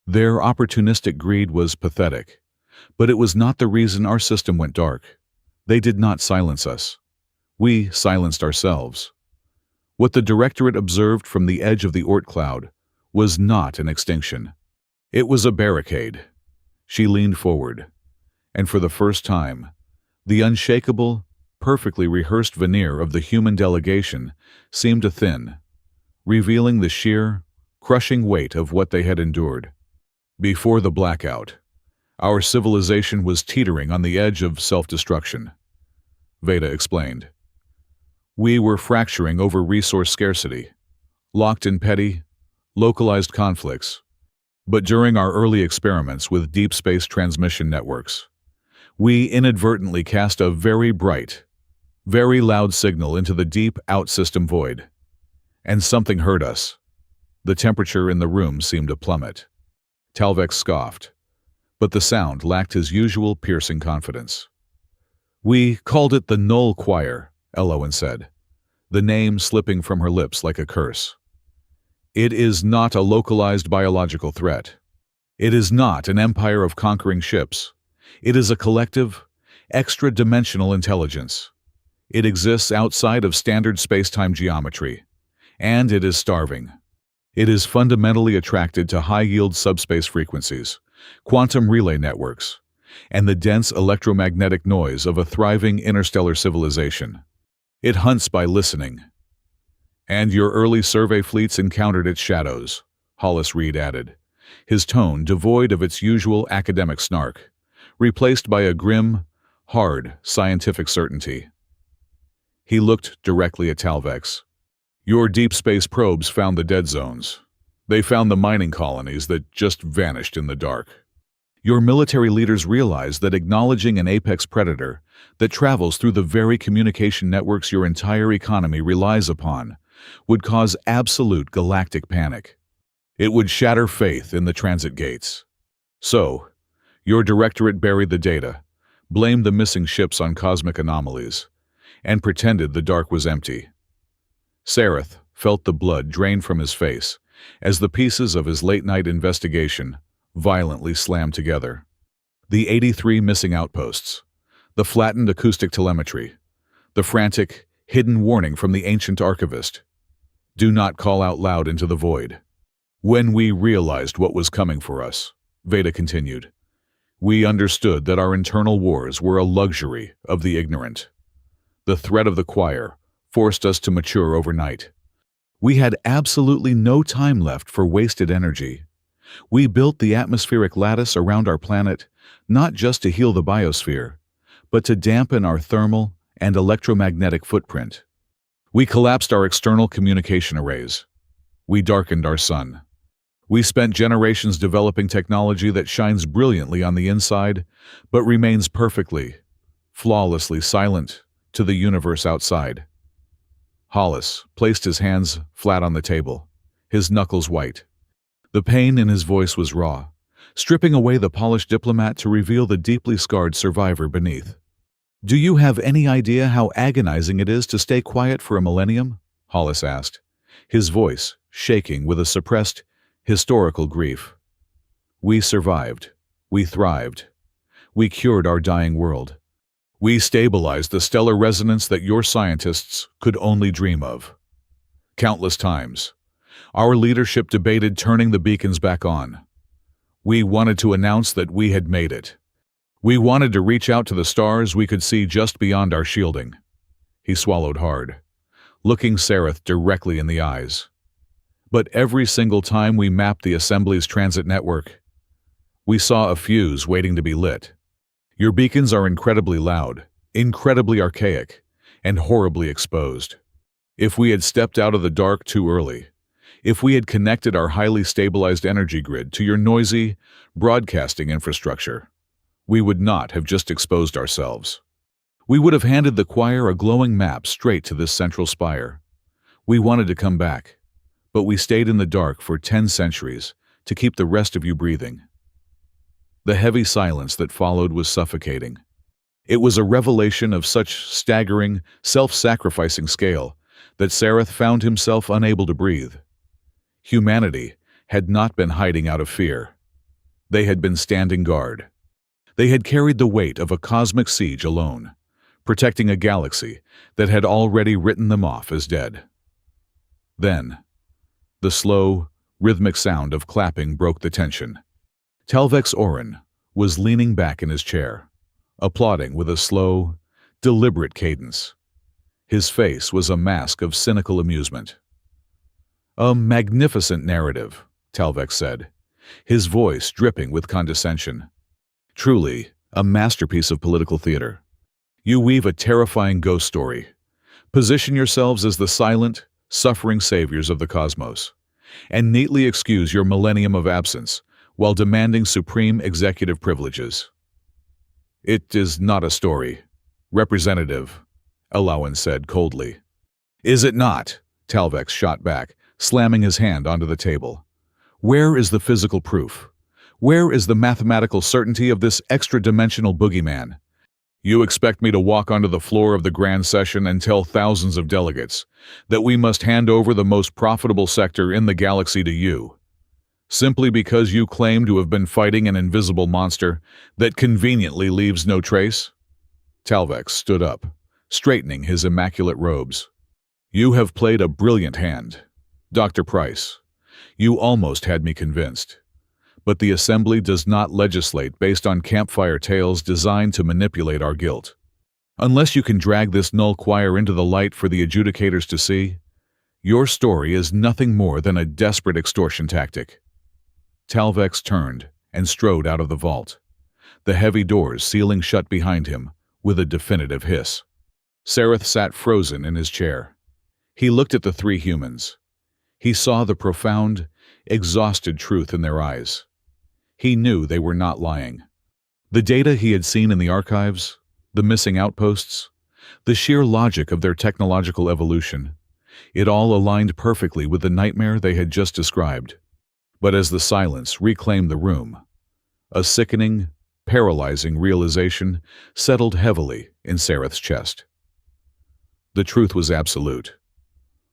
"Their opportunistic greed was pathetic, But it was not the reason our system went dark. They did not silence us. We silenced ourselves. What the Directorate observed from the edge of the Oort cloud was not an extinction. It was a barricade. She leaned forward, and for the first time, the unshakable, perfectly rehearsed veneer of the human delegation seemed to thin, revealing the sheer, crushing weight of what they had endured. Before the blackout, our civilization was teetering on the edge of self-destruction, Veda explained. We were fracturing over resource scarcity, locked in petty, localized conflicts. But during our early experiments with deep space transmission networks, we inadvertently cast a very bright, very loud signal into the deep out-system void. And something hurt us. The temperature in the room seemed to plummet. Talvex scoffed, but the sound lacked his usual piercing confidence. We called it the Null Choir, Elowen said, the name slipping from her lips like a curse. It is not a localized biological threat. It is not an empire of conquering ships. It is a collective, extra-dimensional intelligence. It exists outside of standard space-time geometry, and it is starving. It is fundamentally attracted to high-yield subspace frequencies, quantum relay networks, and the dense electromagnetic noise of a thriving interstellar civilization. It hunts by listening. And your early survey fleets encountered its shadows, Hollis Reed added, his tone devoid of its usual academic snark, replaced by a grim, hard, scientific certainty. He looked directly at Talvex. Your deep space probes found the dead zones. They found the mining colonies that just vanished in the dark. Your military leaders realized that acknowledging an apex predator that travels through the very communication networks your entire economy relies upon would cause absolute galactic panic. It would shatter faith in the transit gates. So, your directorate buried the data, blamed the missing ships on cosmic anomalies, and pretended the dark was empty. Sareth felt the blood drain from his face as the pieces of his late-night investigation violently slammed together. The 83 missing outposts, the flattened acoustic telemetry, the frantic, hidden warning from the ancient archivist. Do not call out loud into the void. When we realized what was coming for us, Veda continued, we understood that our internal wars were a luxury of the ignorant. The threat of the choir forced us to mature overnight. We had absolutely no time left for wasted energy. We built the atmospheric lattice around our planet not just to heal the biosphere, but to dampen our thermal and electromagnetic footprint. We collapsed our external communication arrays. We darkened our sun. We spent generations developing technology that shines brilliantly on the inside, but remains perfectly, flawlessly silent to the universe outside. Hollis placed his hands flat on the table, his knuckles white. The pain in his voice was raw, stripping away the polished diplomat to reveal the deeply scarred survivor beneath. Do you have any idea how agonizing it is to stay quiet for a millennium? Hollis asked, his voice shaking with a suppressed, historical grief. We survived. We thrived. We cured our dying world. We stabilized the stellar resonance that your scientists could only dream of. Countless times, our leadership debated turning the beacons back on. We wanted to announce that we had made it. We wanted to reach out to the stars we could see just beyond our shielding. He swallowed hard, looking Sareth directly in the eyes. But every single time we mapped the Assembly's transit network, we saw a fuse waiting to be lit. Your beacons are incredibly loud, incredibly archaic, and horribly exposed. If we had stepped out of the dark too early, if we had connected our highly stabilized energy grid to your noisy, broadcasting infrastructure, we would not have just exposed ourselves. We would have handed the choir a glowing map straight to this central spire. We wanted to come back, but we stayed in the dark for 10 centuries to keep the rest of you breathing. The heavy silence that followed was suffocating. It was a revelation of such staggering, self-sacrificing scale that Sareth found himself unable to breathe. Humanity had not been hiding out of fear. They had been standing guard. They had carried the weight of a cosmic siege alone, protecting a galaxy that had already written them off as dead. Then, the slow, rhythmic sound of clapping broke the tension. Talvex Orun was leaning back in his chair, applauding with a slow, deliberate cadence. His face was a mask of cynical amusement. "A magnificent narrative," Talvex said, his voice dripping with condescension. "Truly, a masterpiece of political theater. You weave a terrifying ghost story. Position yourselves as the silent, suffering saviors of the cosmos, and neatly excuse your millennium of absence while demanding supreme executive privileges." "It is not a story, Representative," Orun said coldly. "Is it not?" Talvex shot back, slamming his hand onto the table. "Where is the physical proof? Where is the mathematical certainty of this extra-dimensional boogeyman? You expect me to walk onto the floor of the grand session and tell thousands of delegates that we must hand over the most profitable sector in the galaxy to you, simply because you claim to have been fighting an invisible monster that conveniently leaves no trace?" Talvex stood up, straightening his immaculate robes. "You have played a brilliant hand, Dr. Price. You almost had me convinced. But the Assembly does not legislate based on campfire tales designed to manipulate our guilt. Unless you can drag this null choir into the light for the adjudicators to see, your story is nothing more than a desperate extortion tactic." Talvex turned and strode out of the vault, the heavy doors sealing shut behind him with a definitive hiss. Sareth sat frozen in his chair. He looked at the three humans. He saw the profound, exhausted truth in their eyes. He knew they were not lying. The data he had seen in the archives, the missing outposts, the sheer logic of their technological evolution, it all aligned perfectly with the nightmare they had just described. But as the silence reclaimed the room, a sickening, paralyzing realization settled heavily in Sareth's chest. The truth was absolute,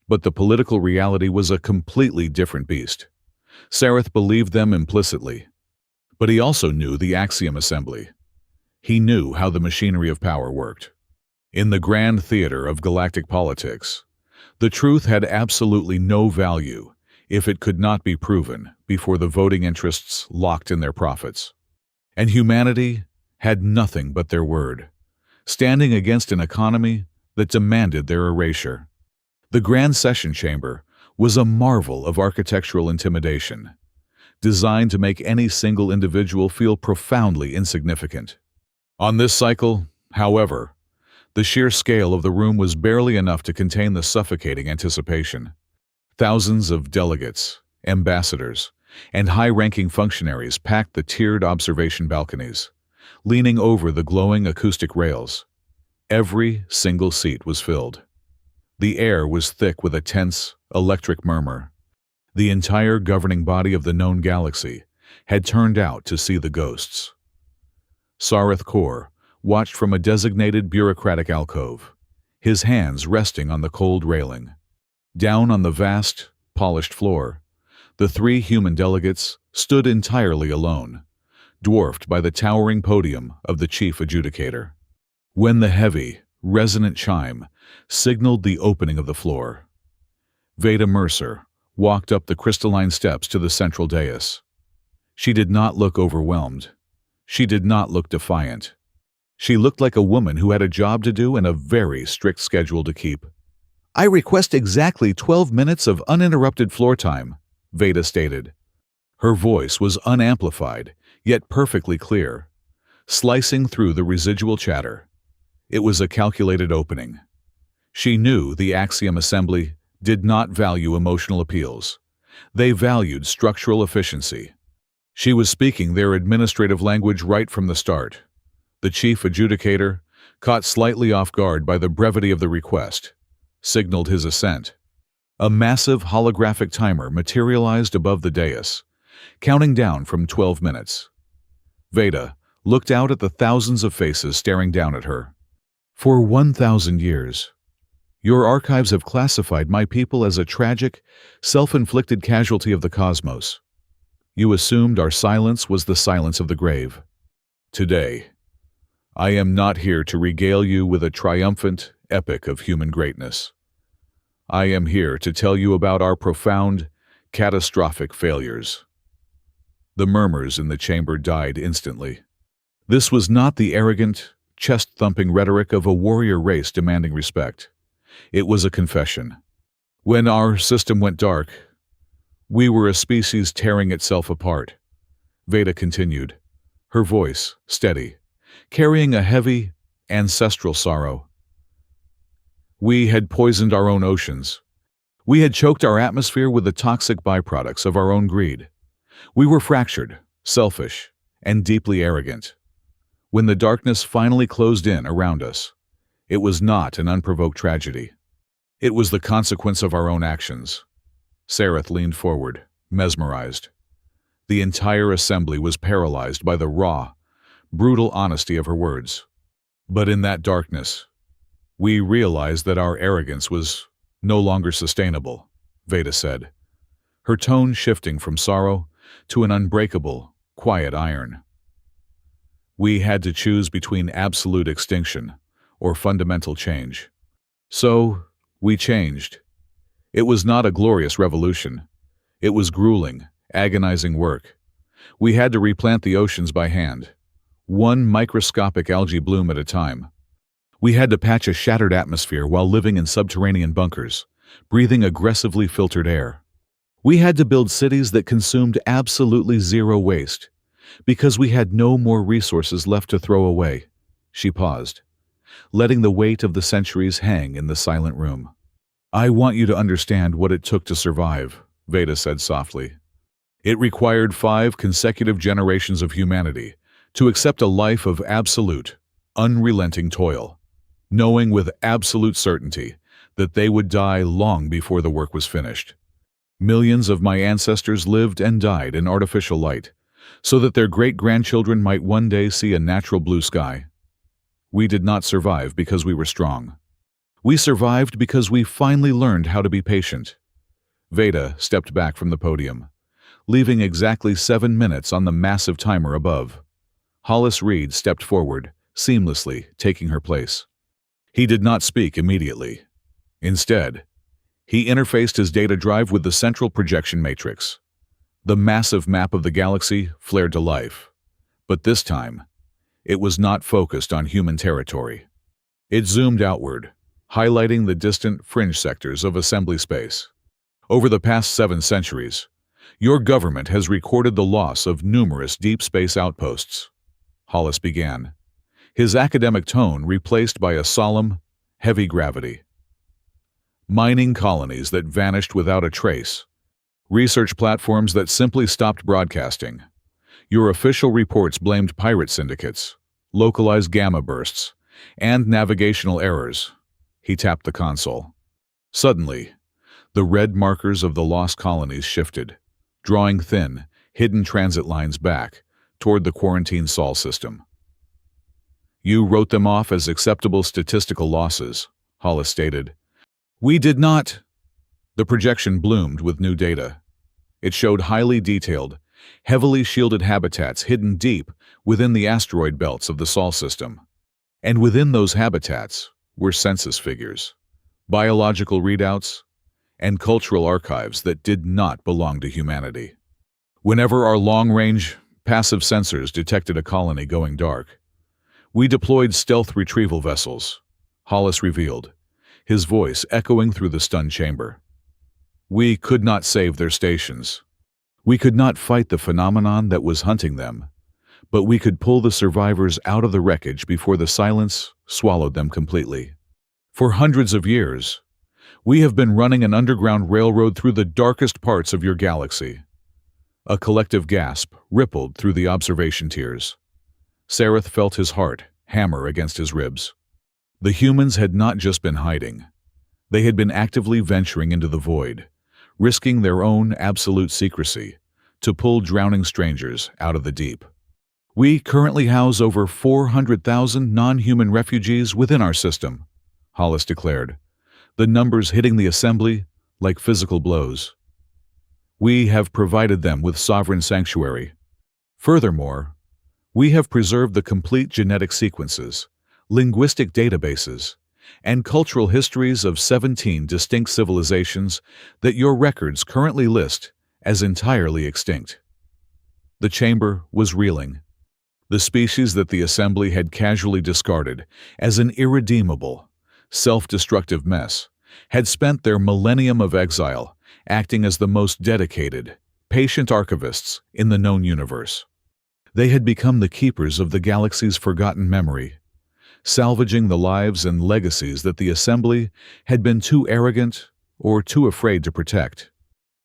but the political reality was a completely different beast. Sareth believed them implicitly, but he also knew the Axiom Assembly. He knew how the machinery of power worked. In the grand theater of galactic politics, the truth had absolutely no value if it could not be proven before the voting interests locked in their profits. And humanity had nothing but their word, standing against an economy that demanded their erasure. The Grand Session Chamber was a marvel of architectural intimidation, designed to make any single individual feel profoundly insignificant. On this cycle, however, the sheer scale of the room was barely enough to contain the suffocating anticipation. Thousands of delegates, ambassadors, and high-ranking functionaries packed the tiered observation balconies, leaning over the glowing acoustic rails. Every single seat was filled. The air was thick with a tense, electric murmur. The entire governing body of the known galaxy had turned out to see the ghosts. Sareth Korr watched from a designated bureaucratic alcove, his hands resting on the cold railing. Down on the vast, polished floor, the three human delegates stood entirely alone, dwarfed by the towering podium of the chief adjudicator. When the heavy, resonant chime signaled the opening of the floor, Veda Mercer walked up the crystalline steps to the central dais. She did not look overwhelmed. She did not look defiant. She looked like a woman who had a job to do and a very strict schedule to keep. "I request exactly 12 minutes of uninterrupted floor time," Veda stated. Her voice was unamplified, yet perfectly clear, slicing through the residual chatter. It was a calculated opening. She knew the Axiom Assembly did not value emotional appeals. They valued structural efficiency. She was speaking their administrative language right from the start. The chief adjudicator, caught slightly off guard by the brevity of the request, signaled his assent. A massive holographic timer materialized above the dais, counting down from 12 minutes. Veda looked out at the thousands of faces staring down at her. "For 1,000 years, your archives have classified my people as a tragic, self-inflicted casualty of the cosmos. You assumed our silence was the silence of the grave. Today, I am not here to regale you with a triumphant epic of human greatness. I am here to tell you about our profound, catastrophic failures. The murmurs in the chamber died instantly. This was not the arrogant, chest-thumping rhetoric of a warrior race demanding respect. It was a confession. When our system went dark, we were a species tearing itself apart. Veda continued, her voice steady, carrying a heavy, ancestral sorrow. We had poisoned our own oceans. We had choked our atmosphere with the toxic byproducts of our own greed. We were fractured, selfish, and deeply arrogant. When the darkness finally closed in around us, it was not an unprovoked tragedy. It was the consequence of our own actions. Sareth leaned forward, mesmerized. The entire assembly was paralyzed by the raw, brutal honesty of her words. But in that darkness, we realized that our arrogance was no longer sustainable, Veda said, her tone shifting from sorrow to an unbreakable, quiet iron. We had to choose between absolute extinction or fundamental change. So, we changed. It was not a glorious revolution. It was grueling, agonizing work. We had to replant the oceans by hand, one microscopic algae bloom at a time. We had to patch a shattered atmosphere while living in subterranean bunkers, breathing aggressively filtered air. We had to build cities that consumed absolutely zero waste, because we had no more resources left to throw away. She paused, letting the weight of the centuries hang in the silent room. I want you to understand what it took to survive, Veda said softly. It required 5 consecutive generations of humanity to accept a life of absolute, unrelenting toil, knowing with absolute certainty that they would die long before the work was finished. Millions of my ancestors lived and died in artificial light, so that their great-grandchildren might one day see a natural blue sky. We did not survive because we were strong. We survived because we finally learned how to be patient. Veda stepped back from the podium, leaving exactly 7 minutes on the massive timer above. Hollis Reed stepped forward, seamlessly taking her place. He did not speak immediately. Instead, he interfaced his data drive with the central projection matrix. The massive map of the galaxy flared to life. But this time, it was not focused on human territory. It zoomed outward, highlighting the distant fringe sectors of assembly space. Over the past 7 centuries, your government has recorded the loss of numerous deep space outposts. Hollis began, his academic tone replaced by a solemn, heavy gravity. Mining colonies that vanished without a trace. Research platforms that simply stopped broadcasting. Your official reports blamed pirate syndicates, localized gamma bursts, and navigational errors. He tapped the console. Suddenly, the red markers of the lost colonies shifted, drawing thin, hidden transit lines back toward the quarantine Sol system. You wrote them off as acceptable statistical losses, Hollis stated. We did not. The projection bloomed with new data. It showed highly detailed, heavily shielded habitats hidden deep within the asteroid belts of the Sol system. And within those habitats were census figures, biological readouts, and cultural archives that did not belong to humanity. Whenever our long-range, passive sensors detected a colony going dark, we deployed stealth retrieval vessels, Hollis revealed, his voice echoing through the stunned chamber. We could not save their stations. We could not fight the phenomenon that was hunting them, but we could pull the survivors out of the wreckage before the silence swallowed them completely. For hundreds of years, we have been running an underground railroad through the darkest parts of your galaxy. A collective gasp rippled through the observation tiers. Sareth felt his heart hammer against his ribs. The humans had not just been hiding. They had been actively venturing into the void, risking their own absolute secrecy to pull drowning strangers out of the deep. We currently house over 400,000 non-human refugees within our system, Hollis declared, the numbers hitting the assembly like physical blows. We have provided them with sovereign sanctuary. Furthermore, We have preserved the complete genetic sequences, linguistic databases, and cultural histories of 17 distinct civilizations that your records currently list as entirely extinct. The chamber was reeling. The species that the assembly had casually discarded as an irredeemable, self-destructive mess had spent their millennium of exile acting as the most dedicated, patient archivists in the known universe. They had become the keepers of the galaxy's forgotten memory, salvaging the lives and legacies that the assembly had been too arrogant or too afraid to protect.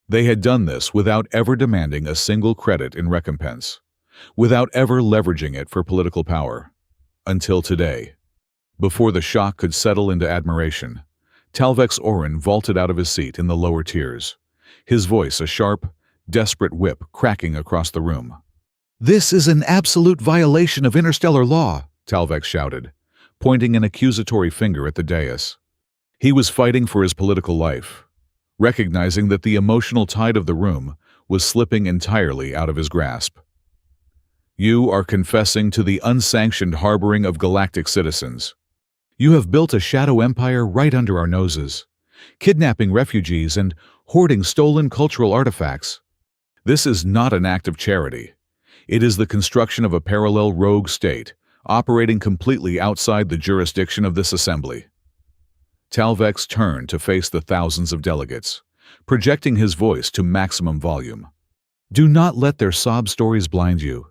They had done this without ever demanding a single credit in recompense, without ever leveraging it for political power. Until today. Before the shock could settle into admiration, Talvex Orun vaulted out of his seat in the lower tiers, his voice a sharp, desperate whip cracking across the room. "This is an absolute violation of interstellar law," Talvex shouted, pointing an accusatory finger at the dais. He was fighting for his political life, recognizing that the emotional tide of the room was slipping entirely out of his grasp. "You are confessing to the unsanctioned harboring of galactic citizens. You have built a shadow empire right under our noses, kidnapping refugees and hoarding stolen cultural artifacts. This is not an act of charity. It is the construction of a parallel rogue state, operating completely outside the jurisdiction of this assembly." Talvex turned to face the thousands of delegates, projecting his voice to maximum volume. "Do not let their sob stories blind you.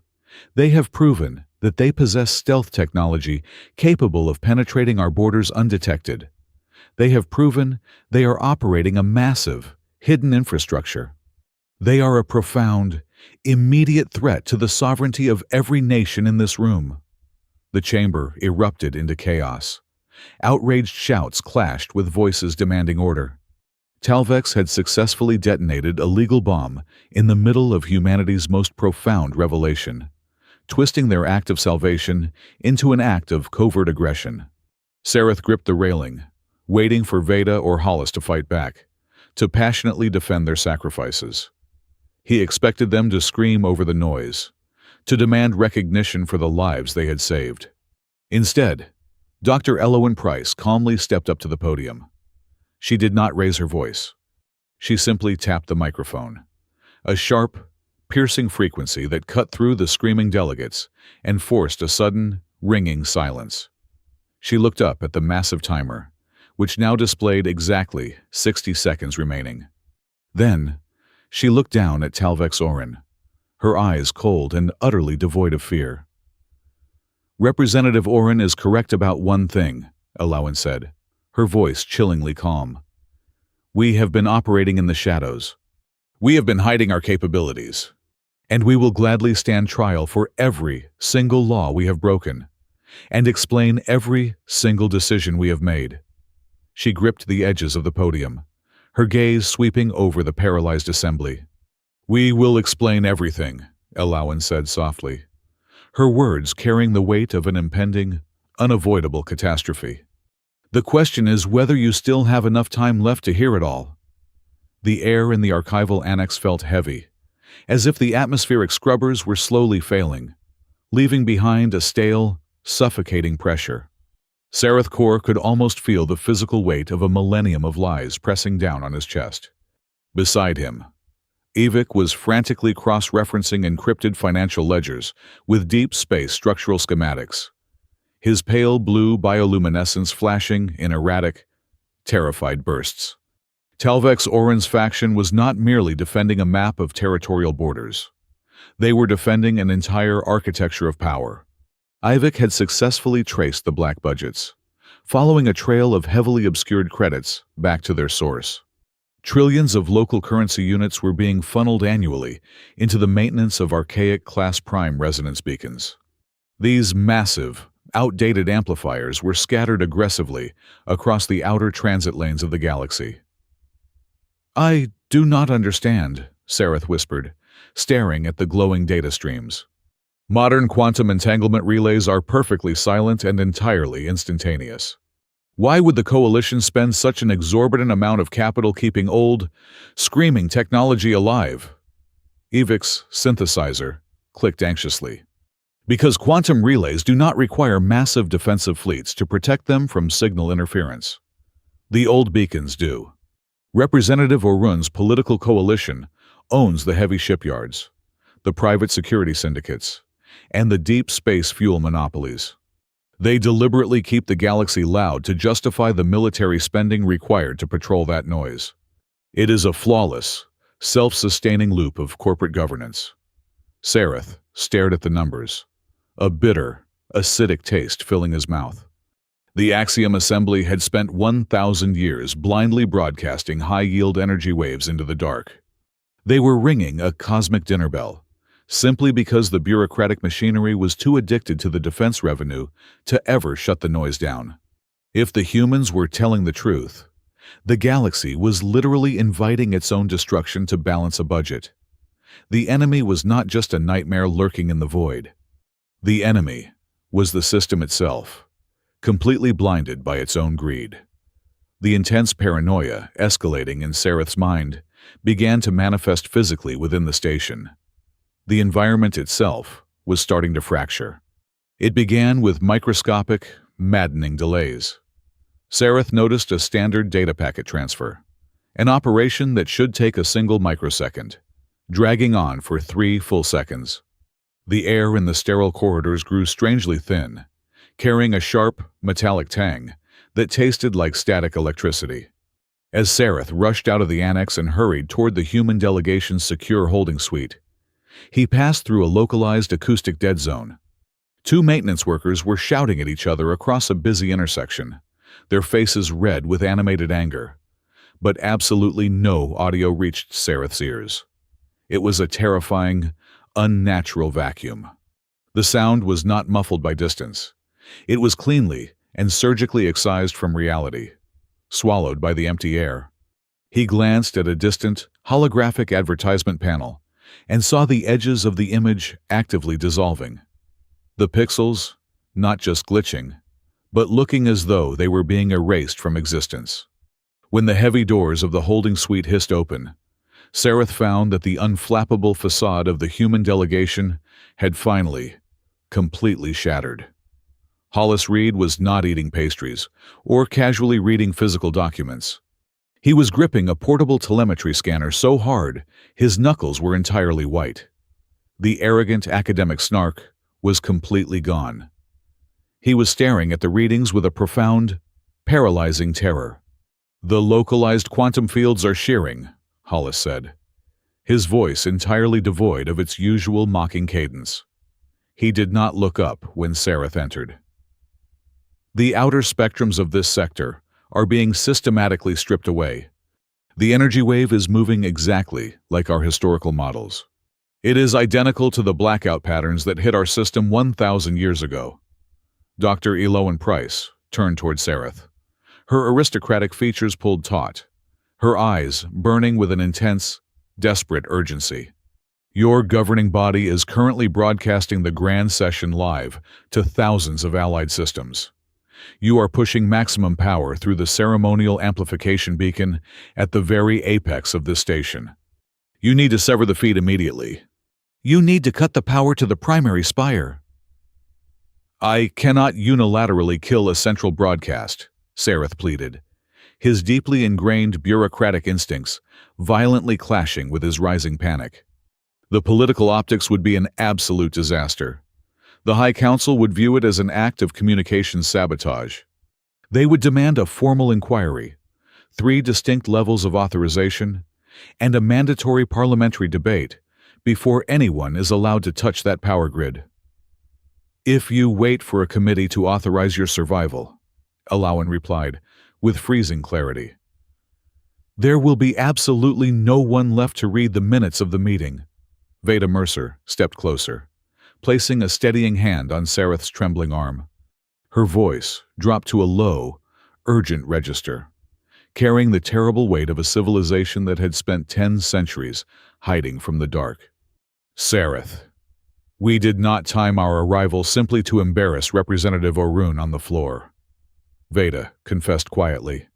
They have proven that they possess stealth technology capable of penetrating our borders undetected. They have proven they are operating a massive, hidden infrastructure. They are a profound, immediate threat to the sovereignty of every nation in this room." The chamber erupted into chaos. Outraged shouts clashed with voices demanding order. Talvex had successfully detonated a legal bomb in the middle of humanity's most profound revelation, twisting their act of salvation into an act of covert aggression. Sareth gripped the railing, waiting for Veda or Hollis to fight back, to passionately defend their sacrifices. He expected them to scream over the noise, to demand recognition for the lives they had saved. Instead, Dr. Elowen Price calmly stepped up to the podium. She did not raise her voice. She simply tapped the microphone, a sharp, piercing frequency that cut through the screaming delegates and forced a sudden, ringing silence. She looked up at the massive timer, which now displayed exactly 60 seconds remaining. Then, she looked down at Talvex Orun, her eyes cold and utterly devoid of fear. "Representative Orun is correct about one thing," Elowen said, her voice chillingly calm. "We have been operating in the shadows. We have been hiding our capabilities. And we will gladly stand trial for every single law we have broken, and explain every single decision we have made." She gripped the edges of the podium, her gaze sweeping over the paralyzed assembly. "We will explain everything," Elowen said softly, her words carrying the weight of an impending, unavoidable catastrophe. "The question is whether you still have enough time left to hear it all." The air in the archival annex felt heavy, as if the atmospheric scrubbers were slowly failing, leaving behind a stale, suffocating pressure. Sareth Korr could almost feel the physical weight of a millennium of lies pressing down on his chest. Beside him, Evik was frantically cross-referencing encrypted financial ledgers with deep space structural schematics, his pale blue bioluminescence flashing in erratic, terrified bursts. Talvex Orun's faction was not merely defending a map of territorial borders. They were defending an entire architecture of power. Evik had successfully traced the black budgets, following a trail of heavily obscured credits back to their source. Trillions of local currency units were being funneled annually into the maintenance of archaic Class Prime resonance beacons. These massive, outdated amplifiers were scattered aggressively across the outer transit lanes of the galaxy. "I do not understand," Sareth whispered, staring at the glowing data streams. "Modern quantum entanglement relays are perfectly silent and entirely instantaneous. Why would the Coalition spend such an exorbitant amount of capital keeping old, screaming technology alive?" Evik's synthesizer clicked anxiously. Because quantum relays do not require massive defensive fleets to protect them from signal interference. The old beacons do. Representative Orun's political coalition owns the heavy shipyards, the private security syndicates, and the deep space fuel monopolies. They deliberately keep the galaxy loud to justify the military spending required to patrol that noise. It is a flawless, self-sustaining loop of corporate governance. Sareth stared at the numbers, a bitter, acidic taste filling his mouth. The Axiom Assembly had spent 1,000 years blindly broadcasting high-yield energy waves into the dark. They were ringing a cosmic dinner bell, simply because the bureaucratic machinery was too addicted to the defense revenue to ever shut the noise down. If the humans were telling the truth, the galaxy was literally inviting its own destruction to balance a budget. The enemy was not just a nightmare lurking in the void. The enemy was the system itself, completely blinded by its own greed. The intense paranoia escalating in Sareth's mind began to manifest physically within the station. The environment itself was starting to fracture. It began with microscopic, maddening delays. Sareth noticed a standard data packet transfer, an operation that should take a single microsecond, dragging on for 3 full seconds. The air in the sterile corridors grew strangely thin, carrying a sharp, metallic tang that tasted like static electricity. As Sareth rushed out of the annex and hurried toward the human delegation's secure holding suite, he passed through a localized acoustic dead zone. 2 maintenance workers were shouting at each other across a busy intersection, their faces red with animated anger. But absolutely no audio reached Sareth's ears. It was a terrifying, unnatural vacuum. The sound was not muffled by distance. It was cleanly and surgically excised from reality, swallowed by the empty air. He glanced at a distant, holographic advertisement panel and saw the edges of the image actively dissolving. The pixels, not just glitching, but looking as though they were being erased from existence. When the heavy doors of the holding suite hissed open, Sareth found that the unflappable facade of the human delegation had finally, completely shattered. Hollis Reed was not eating pastries or casually reading physical documents. He was gripping a portable telemetry scanner so hard his knuckles were entirely white. The arrogant academic snark was completely gone. He was staring at the readings with a profound, paralyzing terror. "The localized quantum fields are shearing," Hollis said, his voice entirely devoid of its usual mocking cadence. He did not look up when Sareth entered. "The outer spectrums of this sector are being systematically stripped away. The energy wave is moving exactly like our historical models. It is identical to the blackout patterns that hit our system 1,000 years ago." Dr. Eloan Price turned toward Sareth, her aristocratic features pulled taut, her eyes burning with an intense, desperate urgency. "Your governing body is currently broadcasting the grand session live to thousands of allied systems. You are pushing maximum power through the ceremonial amplification beacon at the very apex of this station. You need to sever the feed immediately. You need to cut the power to the primary spire." "I cannot unilaterally kill a central broadcast," Sareth pleaded, his deeply ingrained bureaucratic instincts violently clashing with his rising panic. "The political optics would be an absolute disaster. The High Council would view it as an act of communications sabotage. They would demand a formal inquiry, 3 distinct levels of authorization, and a mandatory parliamentary debate before anyone is allowed to touch that power grid." "If you wait for a committee to authorize your survival," Eloan replied, with freezing clarity, "there will be absolutely no one left to read the minutes of the meeting." Veda Mercer stepped closer, placing a steadying hand on Sareth's trembling arm. Her voice dropped to a low, urgent register, carrying the terrible weight of a civilization that had spent 10 centuries hiding from the dark. "Sareth, we did not time our arrival simply to embarrass Representative Orun on the floor," Veda confessed quietly.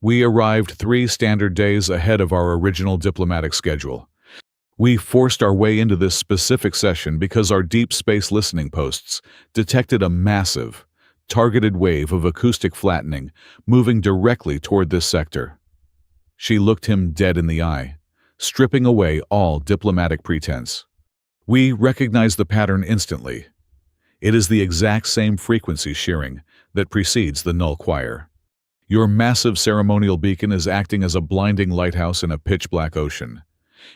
"We arrived 3 standard days ahead of our original diplomatic schedule. We forced our way into this specific session because our deep space listening posts detected a massive, targeted wave of acoustic flattening moving directly toward this sector. She looked him dead in the eye, stripping away all diplomatic pretense. We recognized the pattern instantly. It is the exact same frequency shearing that precedes the null choir. Your massive ceremonial beacon is acting as a blinding lighthouse in a pitch-black ocean,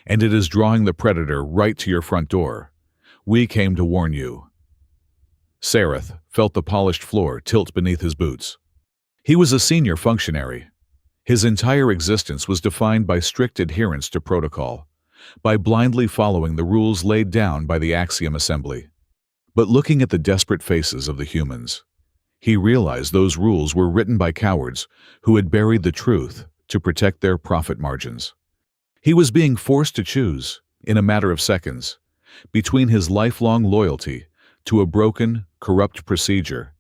and it is drawing the predator right to your front door. We came to warn you. Sareth felt the polished floor tilt beneath his boots. He was a senior functionary. His entire existence was defined by strict adherence to protocol, by blindly following the rules laid down by the Axiom Assembly. But looking at the desperate faces of the humans, he realized those rules were written by cowards who had buried the truth to protect their profit margins. He was being forced to choose, in a matter of seconds, between his lifelong loyalty to a broken, corrupt procedure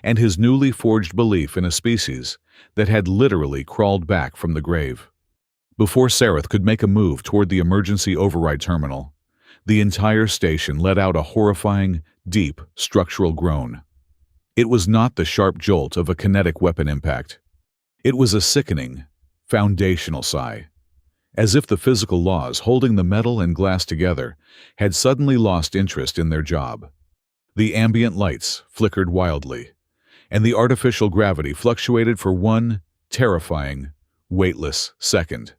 and his newly forged belief in a species that had literally crawled back from the grave. Before Sareth could make a move toward the emergency override terminal, the entire station let out a horrifying, deep, structural groan. It was not the sharp jolt of a kinetic weapon impact. It was a sickening, foundational sigh, as if the physical laws holding the metal and glass together had suddenly lost interest in their job. The ambient lights flickered wildly, and the artificial gravity fluctuated for one terrifying, weightless second.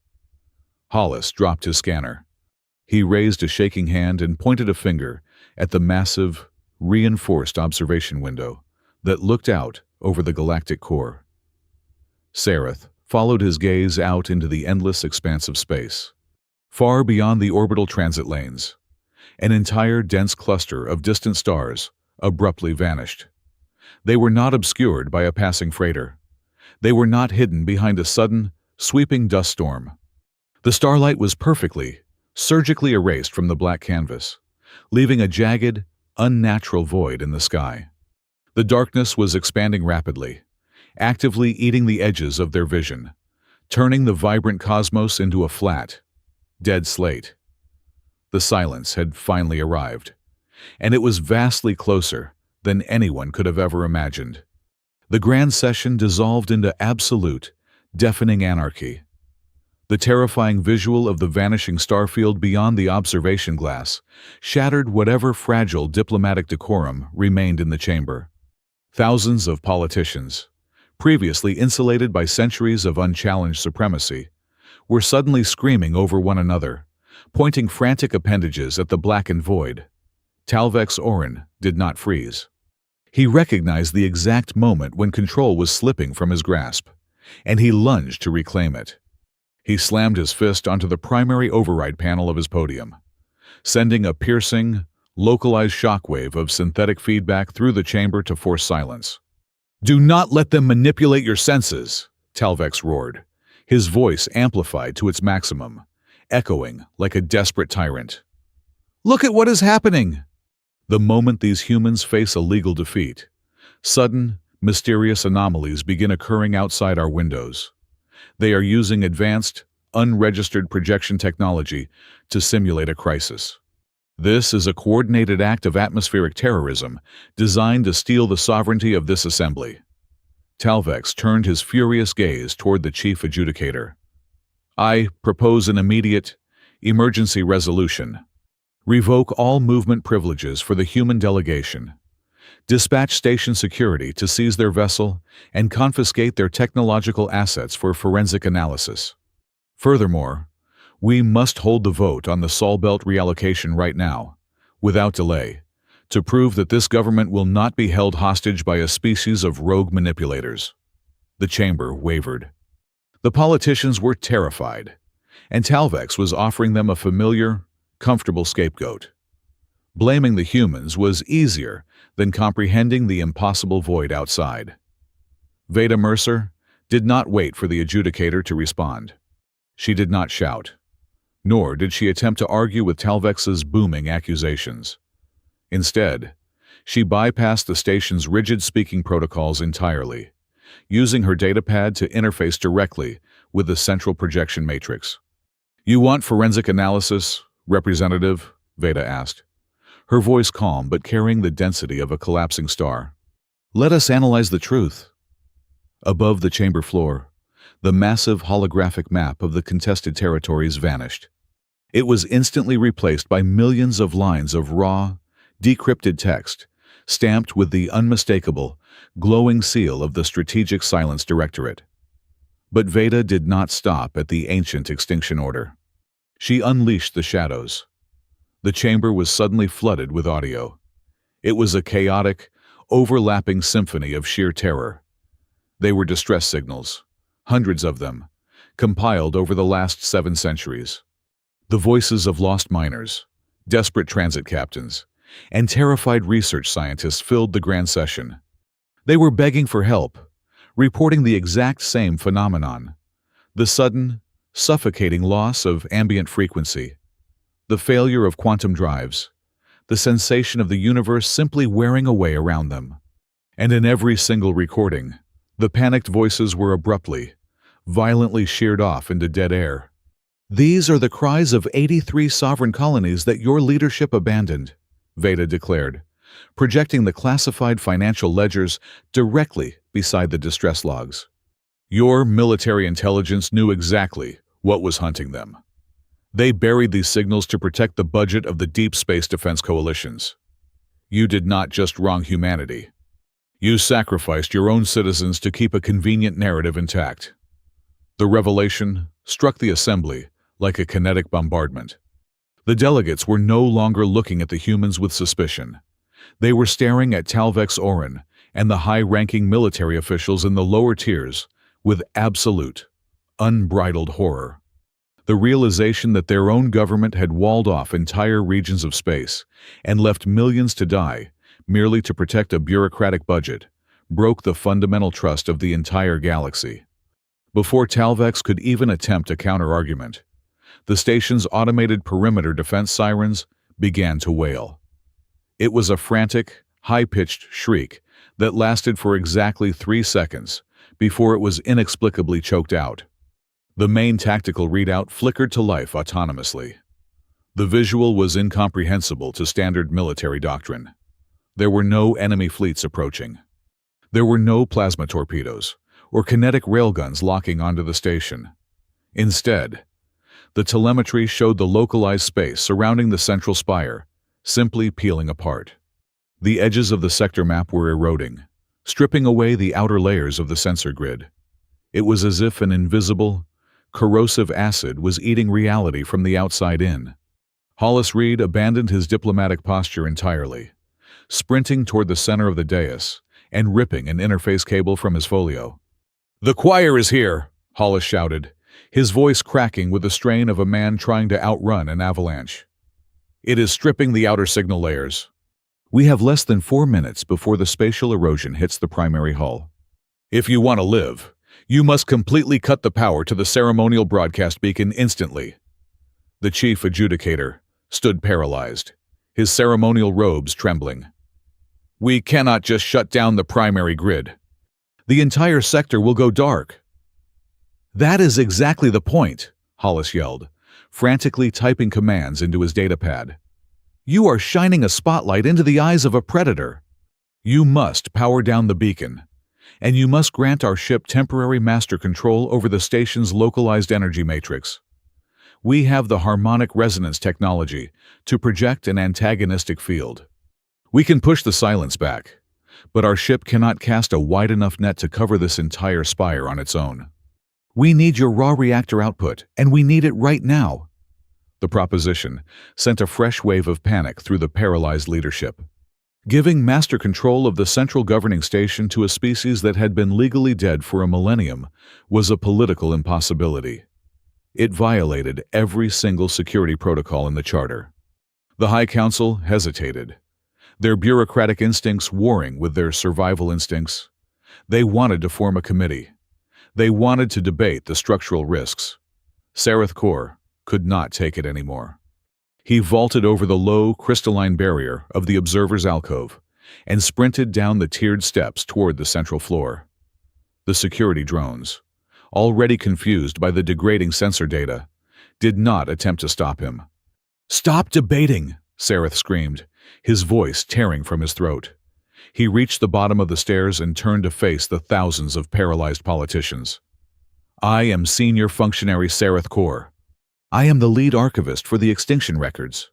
Hollis dropped his scanner. He raised a shaking hand and pointed a finger at the massive, reinforced observation window that looked out over the galactic core. Sareth followed his gaze out into the endless expanse of space. Far beyond the orbital transit lanes, an entire dense cluster of distant stars abruptly vanished. They were not obscured by a passing freighter. They were not hidden behind a sudden, sweeping dust storm. The starlight was perfectly, surgically erased from the black canvas, leaving a jagged, unnatural void in the sky. The darkness was expanding rapidly, actively eating the edges of their vision, turning the vibrant cosmos into a flat, dead slate. The silence had finally arrived, and it was vastly closer than anyone could have ever imagined. The grand session dissolved into absolute, deafening anarchy. The terrifying visual of the vanishing starfield beyond the observation glass shattered whatever fragile diplomatic decorum remained in the chamber. Thousands of politicians, previously insulated by centuries of unchallenged supremacy, were suddenly screaming over one another, pointing frantic appendages at the blackened void. Talvex Orun did not freeze. He recognized the exact moment when control was slipping from his grasp, and he lunged to reclaim it. He slammed his fist onto the primary override panel of his podium, sending a piercing, localized shockwave of synthetic feedback through the chamber to force silence. "Do not let them manipulate your senses," Talvex roared, his voice amplified to its maximum, echoing like a desperate tyrant. "Look at what is happening!" The moment these humans face a legal defeat, sudden, mysterious anomalies begin occurring outside our windows. They are using advanced, unregistered projection technology to simulate a crisis. This is a coordinated act of atmospheric terrorism designed to steal the sovereignty of this assembly. Talvex turned his furious gaze toward the chief adjudicator. "I propose an immediate, emergency resolution. Revoke all movement privileges for the human delegation. Dispatch station security to seize their vessel and confiscate their technological assets for forensic analysis. Furthermore, we must hold the vote on the Sol Belt reallocation right now, without delay, to prove that this government will not be held hostage by a species of rogue manipulators." The chamber wavered. The politicians were terrified, and Talvex was offering them a familiar, comfortable scapegoat. Blaming the humans was easier than comprehending the impossible void outside. Veda Mercer did not wait for the adjudicator to respond. She did not shout, nor did she attempt to argue with Talvex's booming accusations. Instead, she bypassed the station's rigid speaking protocols entirely, using her datapad to interface directly with the central projection matrix. "You want forensic analysis? "Representative?" Veda asked, her voice calm but carrying the density of a collapsing star. "Let us analyze the truth." Above the chamber floor, the massive holographic map of the contested territories vanished. It was instantly replaced by millions of lines of raw, decrypted text, stamped with the unmistakable, glowing seal of the Strategic Silence Directorate. But Veda did not stop at the ancient extinction order. She unleashed the shadows. The chamber was suddenly flooded with audio. It was a chaotic, overlapping symphony of sheer terror. They were distress signals, hundreds of them, compiled over the last 7 centuries. The voices of lost miners, desperate transit captains, and terrified research scientists filled the grand session. They were begging for help, reporting the exact same phenomenon: the sudden, suffocating loss of ambient frequency, the failure of quantum drives, the sensation of the universe simply wearing away around them. And in every single recording, the panicked voices were abruptly, violently sheared off into dead air. "These are the cries of 83 sovereign colonies that your leadership abandoned," Veda declared, projecting the classified financial ledgers directly beside the distress logs. "Your military intelligence knew exactly what was hunting them. They buried these signals to protect the budget of the deep space defense coalitions. You did not just wrong humanity. You sacrificed your own citizens to keep a convenient narrative intact." The revelation struck the assembly like a kinetic bombardment. The delegates were no longer looking at the humans with suspicion. They were staring at Talvex Orun and the high-ranking military officials in the lower tiers with absolute, unbridled horror. The realization that their own government had walled off entire regions of space and left millions to die merely to protect a bureaucratic budget broke the fundamental trust of the entire galaxy. Before Talvex could even attempt a counter-argument, the station's automated perimeter defense sirens began to wail. It was a frantic, high-pitched shriek that lasted for exactly 3 seconds before it was inexplicably choked out. The main tactical readout flickered to life autonomously. The visual was incomprehensible to standard military doctrine. There were no enemy fleets approaching. There were no plasma torpedoes or kinetic railguns locking onto the station. Instead, the telemetry showed the localized space surrounding the central spire simply peeling apart. The edges of the sector map were eroding, stripping away the outer layers of the sensor grid. It was as if an invisible, corrosive acid was eating reality from the outside in. Hollis Reed abandoned his diplomatic posture entirely, sprinting toward the center of the dais and ripping an interface cable from his folio. "The choir is here!" Hollis shouted, his voice cracking with the strain of a man trying to outrun an avalanche. "It is stripping the outer signal layers." "We have less than 4 minutes before the spatial erosion hits the primary hull. If you want to live, you must completely cut the power to the ceremonial broadcast beacon instantly." The chief adjudicator stood paralyzed, his ceremonial robes trembling. "We cannot just shut down the primary grid. The entire sector will go dark." "That is exactly the point," Hollis yelled, frantically typing commands into his datapad. "You are shining a spotlight into the eyes of a predator. You must power down the beacon, and you must grant our ship temporary master control over the station's localized energy matrix. We have the harmonic resonance technology to project an antagonistic field. We can push the silence back, but our ship cannot cast a wide enough net to cover this entire spire on its own. We need your raw reactor output, and we need it right now." The proposition sent a fresh wave of panic through the paralyzed leadership. Giving master control of the central governing station to a species that had been legally dead for a millennium was a political impossibility. It violated every single security protocol in the Charter. The High Council hesitated, their bureaucratic instincts warring with their survival instincts. They wanted to form a committee. They wanted to debate the structural risks. Sareth Korr could not take it anymore. He vaulted over the low, crystalline barrier of the observer's alcove and sprinted down the tiered steps toward the central floor. The security drones, already confused by the degrading sensor data, did not attempt to stop him. "Stop debating!" Sareth screamed, his voice tearing from his throat. He reached the bottom of the stairs and turned to face the thousands of paralyzed politicians. "I am Senior Functionary Sareth Korr. I am the lead archivist for the Extinction Records.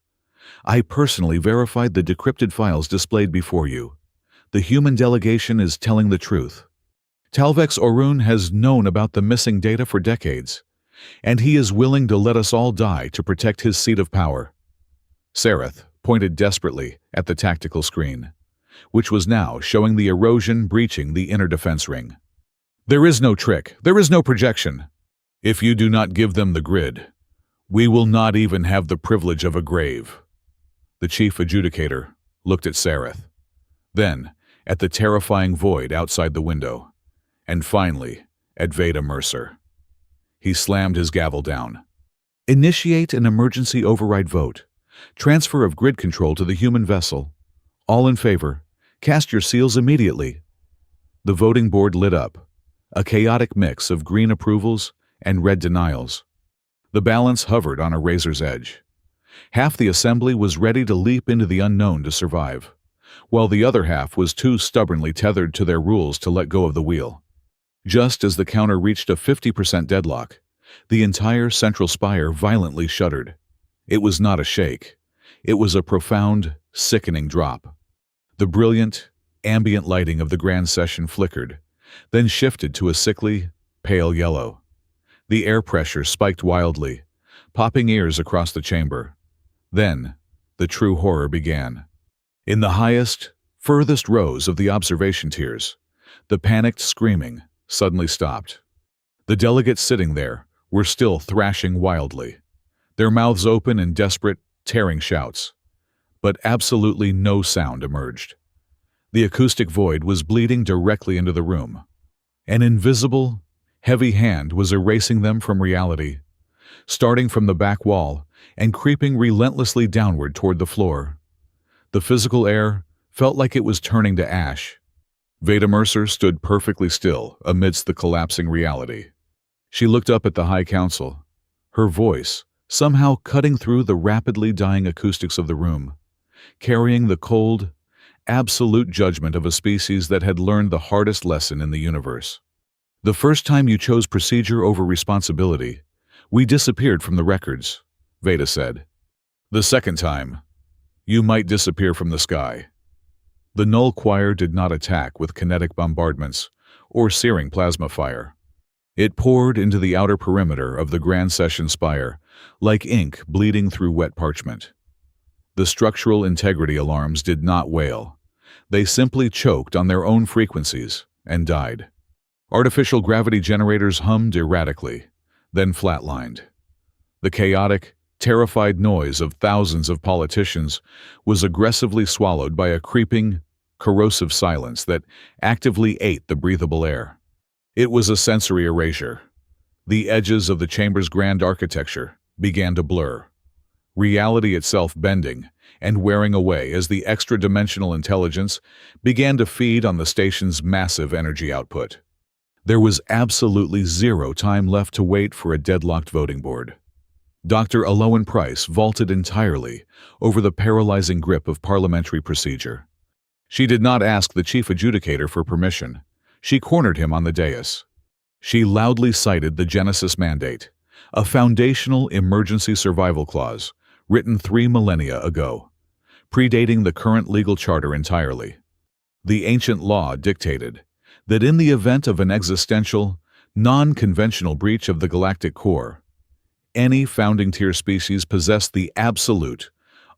I personally verified the decrypted files displayed before you. The human delegation is telling the truth. Talvex Orun has known about the missing data for decades, and he is willing to let us all die to protect his seat of power." Sareth pointed desperately at the tactical screen, which was now showing the erosion breaching the inner defense ring. "There is no trick. There is no projection. If you do not give them the grid, we will not even have the privilege of a grave." The chief adjudicator looked at Sareth, then at the terrifying void outside the window, and finally at Veda Mercer. He slammed his gavel down. "Initiate an emergency override vote. Transfer of grid control to the human vessel. All in favor, cast your seals immediately." The voting board lit up, a chaotic mix of green approvals and red denials. The balance hovered on a razor's edge. Half the assembly was ready to leap into the unknown to survive, while the other half was too stubbornly tethered to their rules to let go of the wheel. Just as the counter reached a 50% deadlock, the entire central spire violently shuddered. It was not a shake. It was a profound, sickening drop. The brilliant, ambient lighting of the grand session flickered, then shifted to a sickly, pale yellow. The air pressure spiked wildly, popping ears across the chamber. Then, the true horror began. In the highest, furthest rows of the observation tiers, the panicked screaming suddenly stopped. The delegates sitting there were still thrashing wildly, their mouths open in desperate, tearing shouts. But absolutely no sound emerged. The acoustic void was bleeding directly into the room. An invisible, heavy hand was erasing them from reality, starting from the back wall and creeping relentlessly downward toward the floor. The physical air felt like it was turning to ash. Veda Mercer stood perfectly still amidst the collapsing reality. She looked up at the High Council, her voice somehow cutting through the rapidly dying acoustics of the room, carrying the cold, absolute judgment of a species that had learned the hardest lesson in the universe. "The first time you chose procedure over responsibility, we disappeared from the records," Veda said. "The second time, you might disappear from the sky." The null choir did not attack with kinetic bombardments or searing plasma fire. It poured into the outer perimeter of the grand session spire like ink bleeding through wet parchment. The structural integrity alarms did not wail. They simply choked on their own frequencies and died. Artificial gravity generators hummed erratically, then flatlined. The chaotic, terrified noise of thousands of politicians was aggressively swallowed by a creeping, corrosive silence that actively ate the breathable air. It was a sensory erasure. The edges of the chamber's grand architecture began to blur, reality itself bending and wearing away as the extra-dimensional intelligence began to feed on the station's massive energy output. There was absolutely zero time left to wait for a deadlocked voting board. Dr. Aloan Price vaulted entirely over the paralyzing grip of parliamentary procedure. She did not ask the chief adjudicator for permission. She cornered him on the dais. She loudly cited the Genesis Mandate, a foundational emergency survival clause written 3 millennia ago, predating the current legal charter entirely. The ancient law dictated that in the event of an existential, non-conventional breach of the galactic core, any founding-tier species possessed the absolute,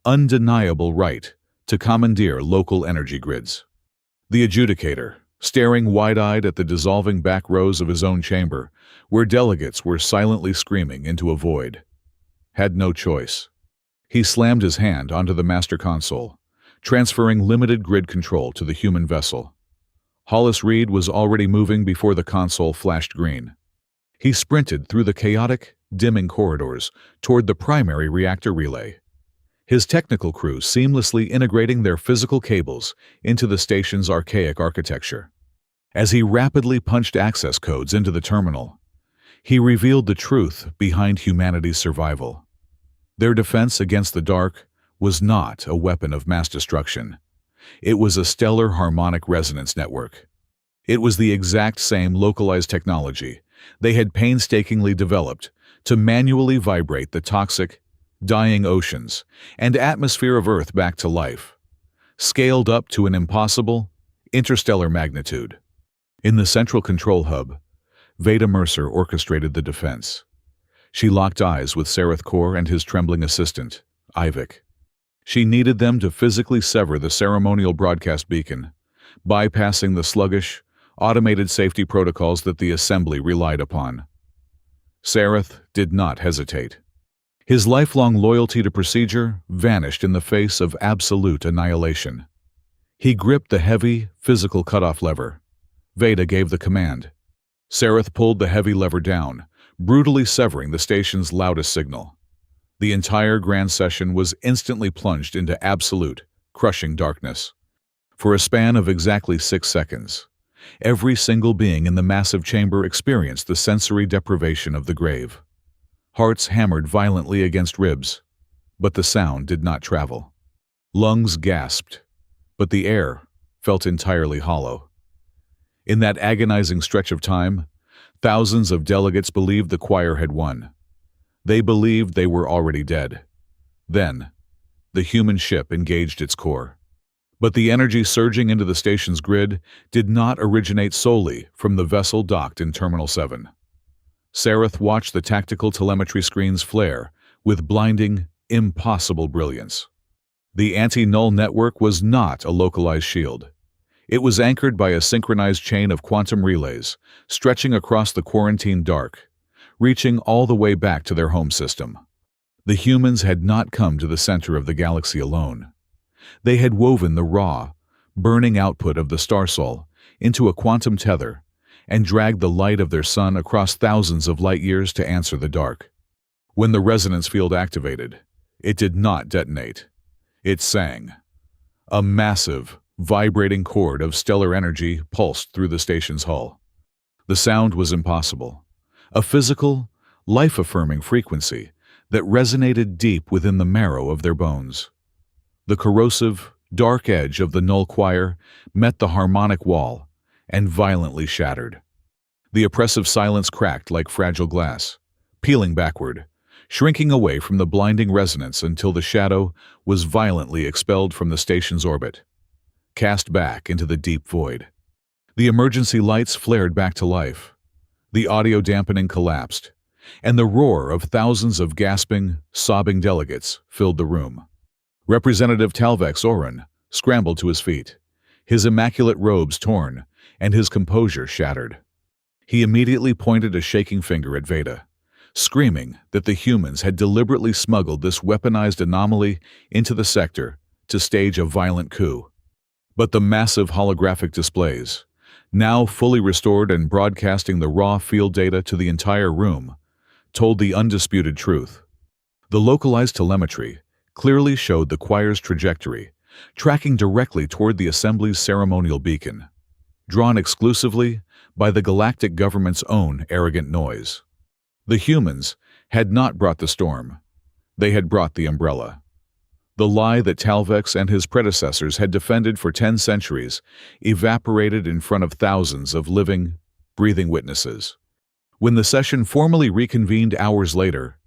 undeniable right to commandeer local energy grids. The adjudicator, staring wide-eyed at the dissolving back rows of his own chamber, where delegates were silently screaming into a void, had no choice. He slammed his hand onto the master console, transferring limited grid control to the human vessel. Hollis Reed was already moving before the console flashed green. He sprinted through the chaotic, dimming corridors toward the primary reactor relay, his technical crew seamlessly integrating their physical cables into the station's archaic architecture. As he rapidly punched access codes into the terminal, he revealed the truth behind humanity's survival. Their defense against the dark was not a weapon of mass destruction. It was a stellar harmonic resonance network. It was the exact same localized technology they had painstakingly developed to manually vibrate the toxic, dying oceans and atmosphere of Earth back to life, scaled up to an impossible, interstellar magnitude. In the central control hub, Veda Mercer orchestrated the defense. She locked eyes with Sareth Korr and his trembling assistant, Ivik. She needed them to physically sever the ceremonial broadcast beacon, bypassing the sluggish, automated safety protocols that the assembly relied upon. Sareth did not hesitate. His lifelong loyalty to procedure vanished in the face of absolute annihilation. He gripped the heavy, physical cutoff lever. Veda gave the command. Sareth pulled the heavy lever down, brutally severing the station's loudest signal. The entire grand session was instantly plunged into absolute, crushing darkness. For a span of exactly 6 seconds, every single being in the massive chamber experienced the sensory deprivation of the grave. Hearts hammered violently against ribs, but the sound did not travel. Lungs gasped, but the air felt entirely hollow. In that agonizing stretch of time, thousands of delegates believed the choir had won. They believed they were already dead. Then, the human ship engaged its core. But the energy surging into the station's grid did not originate solely from the vessel docked in Terminal 7. Sareth watched the tactical telemetry screens flare with blinding, impossible brilliance. The anti-null network was not a localized shield. It was anchored by a synchronized chain of quantum relays stretching across the quarantined dark, reaching all the way back to their home system. The humans had not come to the center of the galaxy alone. They had woven the raw, burning output of the star soul into a quantum tether and dragged the light of their sun across thousands of light years to answer the dark. When the resonance field activated, it did not detonate. It sang. A massive, vibrating chord of stellar energy pulsed through the station's hull. The sound was impossible. A physical, life-affirming frequency that resonated deep within the marrow of their bones. The corrosive, dark edge of the null choir met the harmonic wall and violently shattered. The oppressive silence cracked like fragile glass, peeling backward, shrinking away from the blinding resonance until the shadow was violently expelled from the station's orbit, cast back into the deep void. The emergency lights flared back to life. The audio dampening collapsed, and the roar of thousands of gasping, sobbing delegates filled the room. Representative Talvex Orun scrambled to his feet, his immaculate robes torn and his composure shattered. He immediately pointed a shaking finger at Veda, screaming that the humans had deliberately smuggled this weaponized anomaly into the sector to stage a violent coup. But the massive holographic displays, now fully restored and broadcasting the raw field data to the entire room, told the undisputed truth. The localized telemetry clearly showed the choir's trajectory, tracking directly toward the assembly's ceremonial beacon, drawn exclusively by the Galactic government's own arrogant noise. The humans had not brought the storm. They had brought the umbrella. The lie that Talvex and his predecessors had defended for 10 centuries evaporated in front of thousands of living, breathing witnesses. When the session formally reconvened hours later,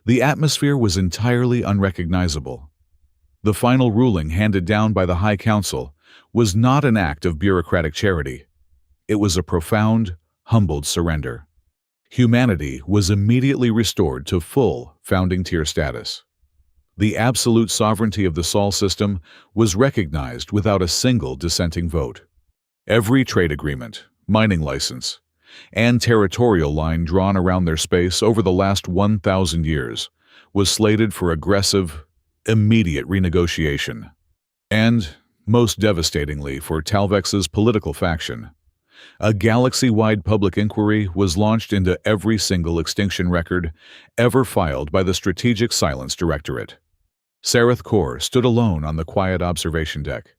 the atmosphere was entirely unrecognizable. The final ruling handed down by the High Council was not an act of bureaucratic charity. It was a profound, humbled surrender. Humanity was immediately restored to full founding-tier status. The absolute sovereignty of the Sol system was recognized without a single dissenting vote. Every trade agreement, mining license, and territorial line drawn around their space over the last 1,000 years was slated for aggressive, immediate renegotiation. And, most devastatingly for Talvex's political faction, a galaxy-wide public inquiry was launched into every single extinction record ever filed by the Strategic Silence Directorate. Sareth Korr stood alone on the quiet observation deck,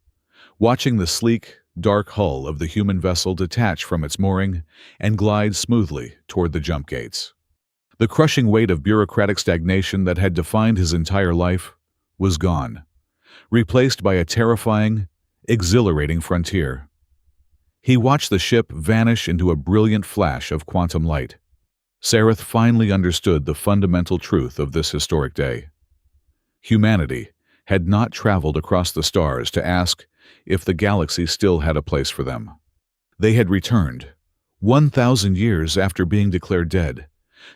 watching the sleek, dark hull of the human vessel detach from its mooring and glide smoothly toward the jump gates. The crushing weight of bureaucratic stagnation that had defined his entire life was gone, replaced by a terrifying, exhilarating frontier. He watched the ship vanish into a brilliant flash of quantum light. Sareth finally understood the fundamental truth of this historic day. Humanity had not traveled across the stars to ask if the galaxy still had a place for them. They had returned, 1,000 years after being declared dead,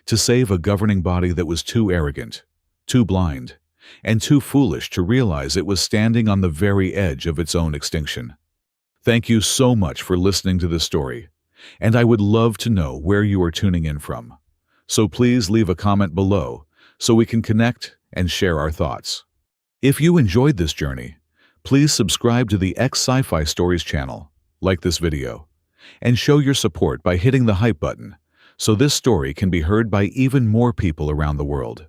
to save a governing body that was too arrogant, too blind, and too foolish to realize it was standing on the very edge of its own extinction. Thank you so much for listening to this story, and I would love to know where you are tuning in from. So please leave a comment below so we can connect and share our thoughts. If you enjoyed this journey, please subscribe to the Sci-fi Stories channel, like this video, and show your support by hitting the hype button so this story can be heard by even more people around the world.